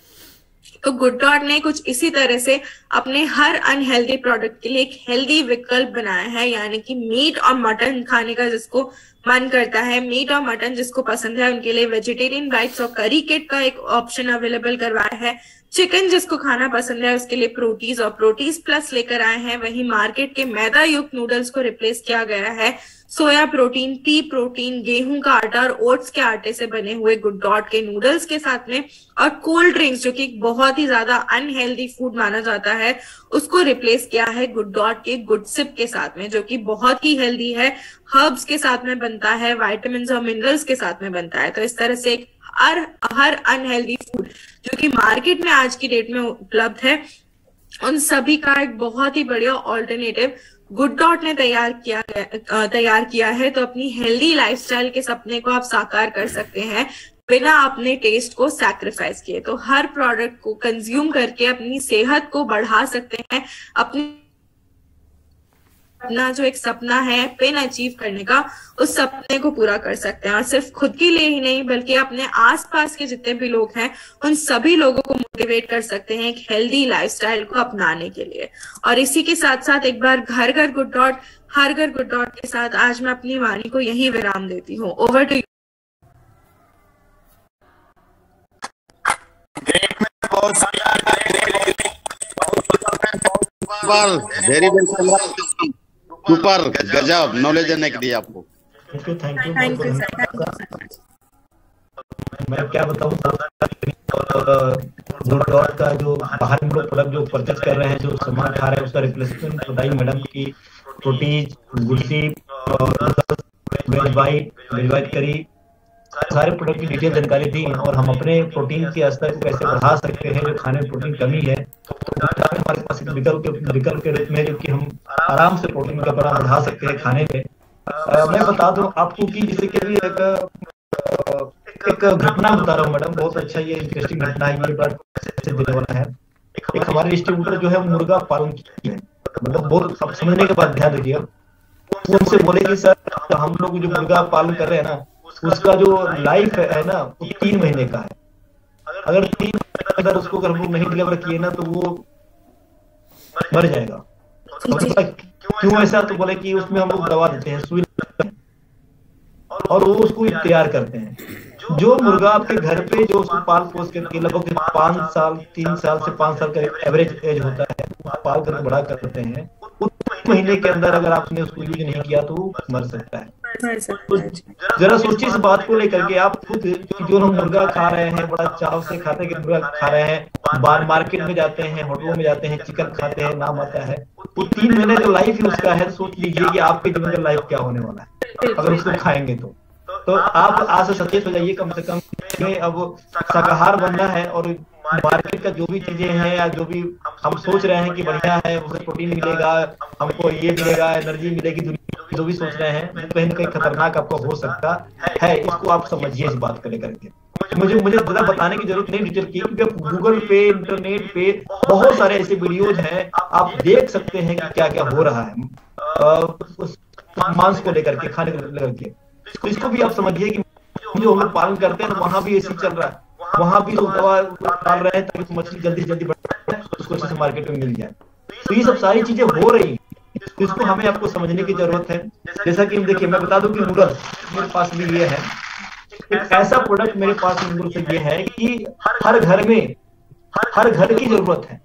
तो गुड डॉट ने कुछ इसी तरह से अपने हर अनहेल्दी प्रोडक्ट के लिए एक हेल्दी विकल्प बनाया है, यानी कि मीट और मटन खाने का जिसको मन करता है, मीट और मटन जिसको पसंद है, उनके लिए वेजिटेरियन बाइट्स और करी किट का एक ऑप्शन अवेलेबल करवाया है। चिकन जिसको खाना पसंद है उसके लिए प्रोटीज और प्रोटीज प्लस लेकर आए हैं। वहीं मार्केट के मैदा युक्त नूडल्स को रिप्लेस किया गया है सोया प्रोटीन, पी प्रोटीन, गेहूं का आटा और ओट्स के आटे से बने हुए गुड डॉट के नूडल्स के साथ में। और कोल्ड ड्रिंक्स जो कि बहुत ही ज्यादा अनहेल्दी फूड माना जाता है, उसको रिप्लेस किया है गुड डॉट के गुड सिप के साथ में, जो कि बहुत ही हेल्दी है, हर्ब्स के साथ में बनता है, वाइटामिन और मिनरल्स के साथ में बनता है। तो इस तरह से एक हर अनहेल्दी फूड जो कि मार्केट में आज की डेट में उपलब्ध है, उन सभी का एक बहुत ही बढ़िया ऑल्टरनेटिव गुड डॉट ने तैयार किया है। तो अपनी हेल्दी लाइफस्टाइल के सपने को आप साकार कर सकते हैं बिना अपने टेस्ट को सैक्रिफाइस किए। तो हर प्रोडक्ट को कंज्यूम करके अपनी सेहत को बढ़ा सकते हैं, अपना जो एक सपना है पिन अचीव करने का, उस सपने को पूरा कर सकते हैं। और सिर्फ खुद के लिए ही नहीं बल्कि अपने आसपास के जितने भी लोग हैं उन सभी लोगों को मोटिवेट कर सकते हैं एक हेल्दी लाइफस्टाइल को अपनाने के लिए। और इसी के साथ साथ एक बार घर घर गुड डॉट, हर घर गुड डॉट के साथ आज मैं अपनी वाणी को यही विराम देती हूँ। Over to you. Very well, super, गजब नॉलेज देने के लिए आपको thank you. Thank you sir. मैं क्या बताऊं, गुड डॉट का जो बाहर हम लोग प्रोडक्ट जो परचेज कर रहे हैं, जो सामान खा रहे हैं, उसका रिप्लेसमेंट बताइए मैडम की प्रोटीज, गुड़सी, वेज वाइट करी, सारे प्रोडक्ट की डिटेल जानकारी दी। और हम अपने प्रोटीन के स्तर को कैसे बढ़ा सकते हैं, जो खाने में प्रोटीन कमी है, तो हमारे पास एक विकल्प के रूप में जो कि हम आराम से प्रोटीन का बढ़ा सकते हैं खाने में। मैं बता दूं आपको कि जैसे कि एक घटना बता रहा हूँ मैडम, बहुत अच्छा ये इंटरेस्टिंग घटना है, ये बात देने वाला है। एक हमारे डिस्ट्रीब्यूटर जो है मुर्गा पालन की है, मतलब बहुत सब समझने के बाद ध्यान रखिए। उनसे बोले कि सर हम लोग जो मुर्गा पालन कर रहे हैं ना, उसका जो लाइफ है ना वो 3 महीने का है। अगर 3 महीने के अंदर उसको अगर हम लोग नहीं डिलीवर किए ना तो वो मर जाएगा। क्यों ऐसा? तो बोले कि उसमें हम लोग दवा देते हैं, सुई लगाते हैं और वो उसको तैयार करते हैं। जो मुर्गा आपके घर पे जो उसको पाल पोस करके लगभग 5 साल, 3 साल से 5 साल का एवरेज एज होता है, पाल कर बड़ा करते हैं, उस महीने के अंदर अगर आपने उसको यूज नहीं किया तो मर सकता है। बढ़ सकता है। जरा सोचिए इस बात को लेकर के, आप खुद जो लोग मुर्गा खा रहे हैं, बड़ा चाव से खाते हैं कि मुर्गा खा रहे हैं, बाहर मार्केट में जाते हैं, होटलों में जाते हैं, चिकन खाते हैं, नाम आता है, वो 3 महीने का लाइफ ही उसका है। सोच लीजिए कि आपके जीवन का लाइफ क्या होने वाला है अगर उसको खाएंगे तो आप आज से सचेत हो जाइए। कम से कम हमें अब शाकाहार बनना है, और मार्केट का जो भी चीजें हैं या जो भी हम सोच रहे हैं कि बढ़िया है, उससे प्रोटीन मिलेगा, हमको ये मिलेगा, एनर्जी मिलेगी, दुनिया जो भी सोच रहे हैं वो कहीं ना कहीं खतरनाक आपको हो सकता है। इसको आप समझिए इस बात को लेकर के। मुझे ज्यादा बताने की जरूरत नहीं डिटेल की, क्योंकि गूगल पे, इंटरनेट पे बहुत सारे ऐसे वीडियोज हैं, आप देख सकते हैं कि क्या क्या हो रहा है उस मांस को लेकर के, खाने को लेकर के। तो इसको भी आप समझिए कि जो हम लोग पालन करते हैं वहां भी ऐसी चल रहा है, वहां भी लोग दवा डाल रहे हैं ताकि मछली जल्दी से जल्दी बढ़े, उसको अच्छे से मार्केट में मिल जाए। तो ये सब सारी चीजें हो रही हैं, तो इसको हमें आपको समझने की जरूरत है। जैसा कि देखिए, मैं बता दूं कि नूडल्स मेरे पास भी ये है, एक ऐसा प्रोडक्ट मेरे पास नूडल्स ये है कि हर घर में, हर घर की जरूरत है,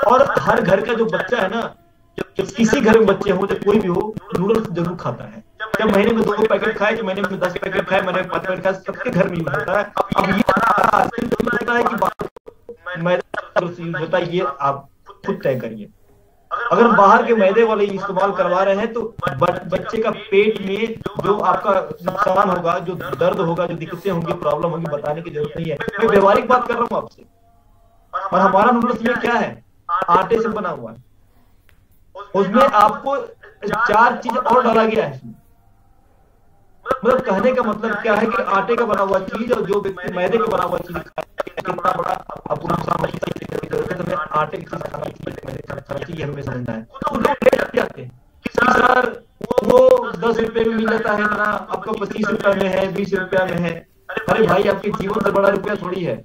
और हर घर का जो बच्चा है ना, जब किसी घर में बच्चे हो, जब कोई भी हो, नूडल्स जरूर खाता है। जब महीने में 2 पैकेट खाए, जो महीने में 10 पैकेट खाए, महीने में 5 पैकेट खाए, सबके घर में यूज होता है। अब ये होता है कि मैदा यूज होता है, ये आप खुद तय करिए। अगर बाहर के मैदे वाले इस्तेमाल करवा रहे हैं तो बच्चे का पेट में जो आपका नुकसान होगा, जो दर्द होगा, जो दिक्कतें होंगी, प्रॉब्लम होगी, बताने की जरूरत नहीं है। मैं व्यवहारिक बात कर रहा हूँ आपसे। और हमारा नूडल्स में क्या है, आटे से बना हुआ है, उसमें आपको 4 चीज और डाला गया है। मतलब कहने का मतलब क्या है कि आटे का बना हुआ चीज और जो व्यक्ति मैदे का बना हुआ चीज कितना बड़ा आपको नुकसान होता है। आटे की चीज खाना चाहिए, हमें समझना है। तो लोग ले जाते हैं कि सर वो 10 रुपए में मिल जाता है ना, आपका 25 रुपए में है, 20 रुपया में है। अरे भाई, आपके जीवन से बड़ा रुपया थोड़ी है।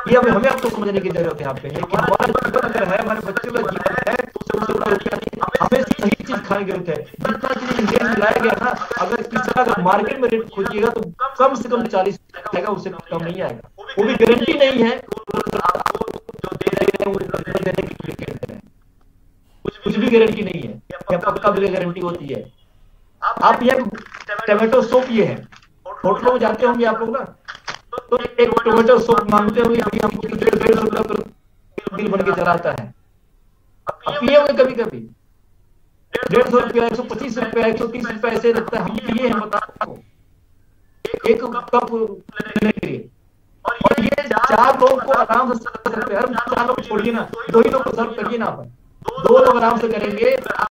ये हमें आपको समझने की जरूरत है यहाँ पे कि हमारा जीवन अगर है, हमारे बच्चों का जीवन है, तो उससे बड़ा रुपया नहीं। हमें सही चीज खाने की जरूरत है। जितना चीज इंडिया में लाया गया ना, अगर किसी का मार्केट में रेट खोजिएगा तो कम से कम 40 आएगा, उससे कम नहीं आएगा। वो भी गारंटी नहीं है, कुछ भी गारंटी नहीं है, या पक्का भी गारंटी होती है। आप यहाँ टमाटो सूप ये है, होटलों में जाते होंगे आप लोग ना, तो एक टमाटो सूप मांगते होंगे, अभी हमको 150 रुपया बिल बन के चला आता है। अब पिए होंगे कभी कभी 150 रुपया, 125 रुपया, 130 रुपया ऐसे लगता है। हम पिए हैं, बताओ, एक कप लेने के लिए, और ये 4 लोगों को आराम से 70 रुपया, 4 लोग छोड़िए ना, 2 ही लोग को सर्व करिए ना, अपन 2 लोग आराम से करेंगे।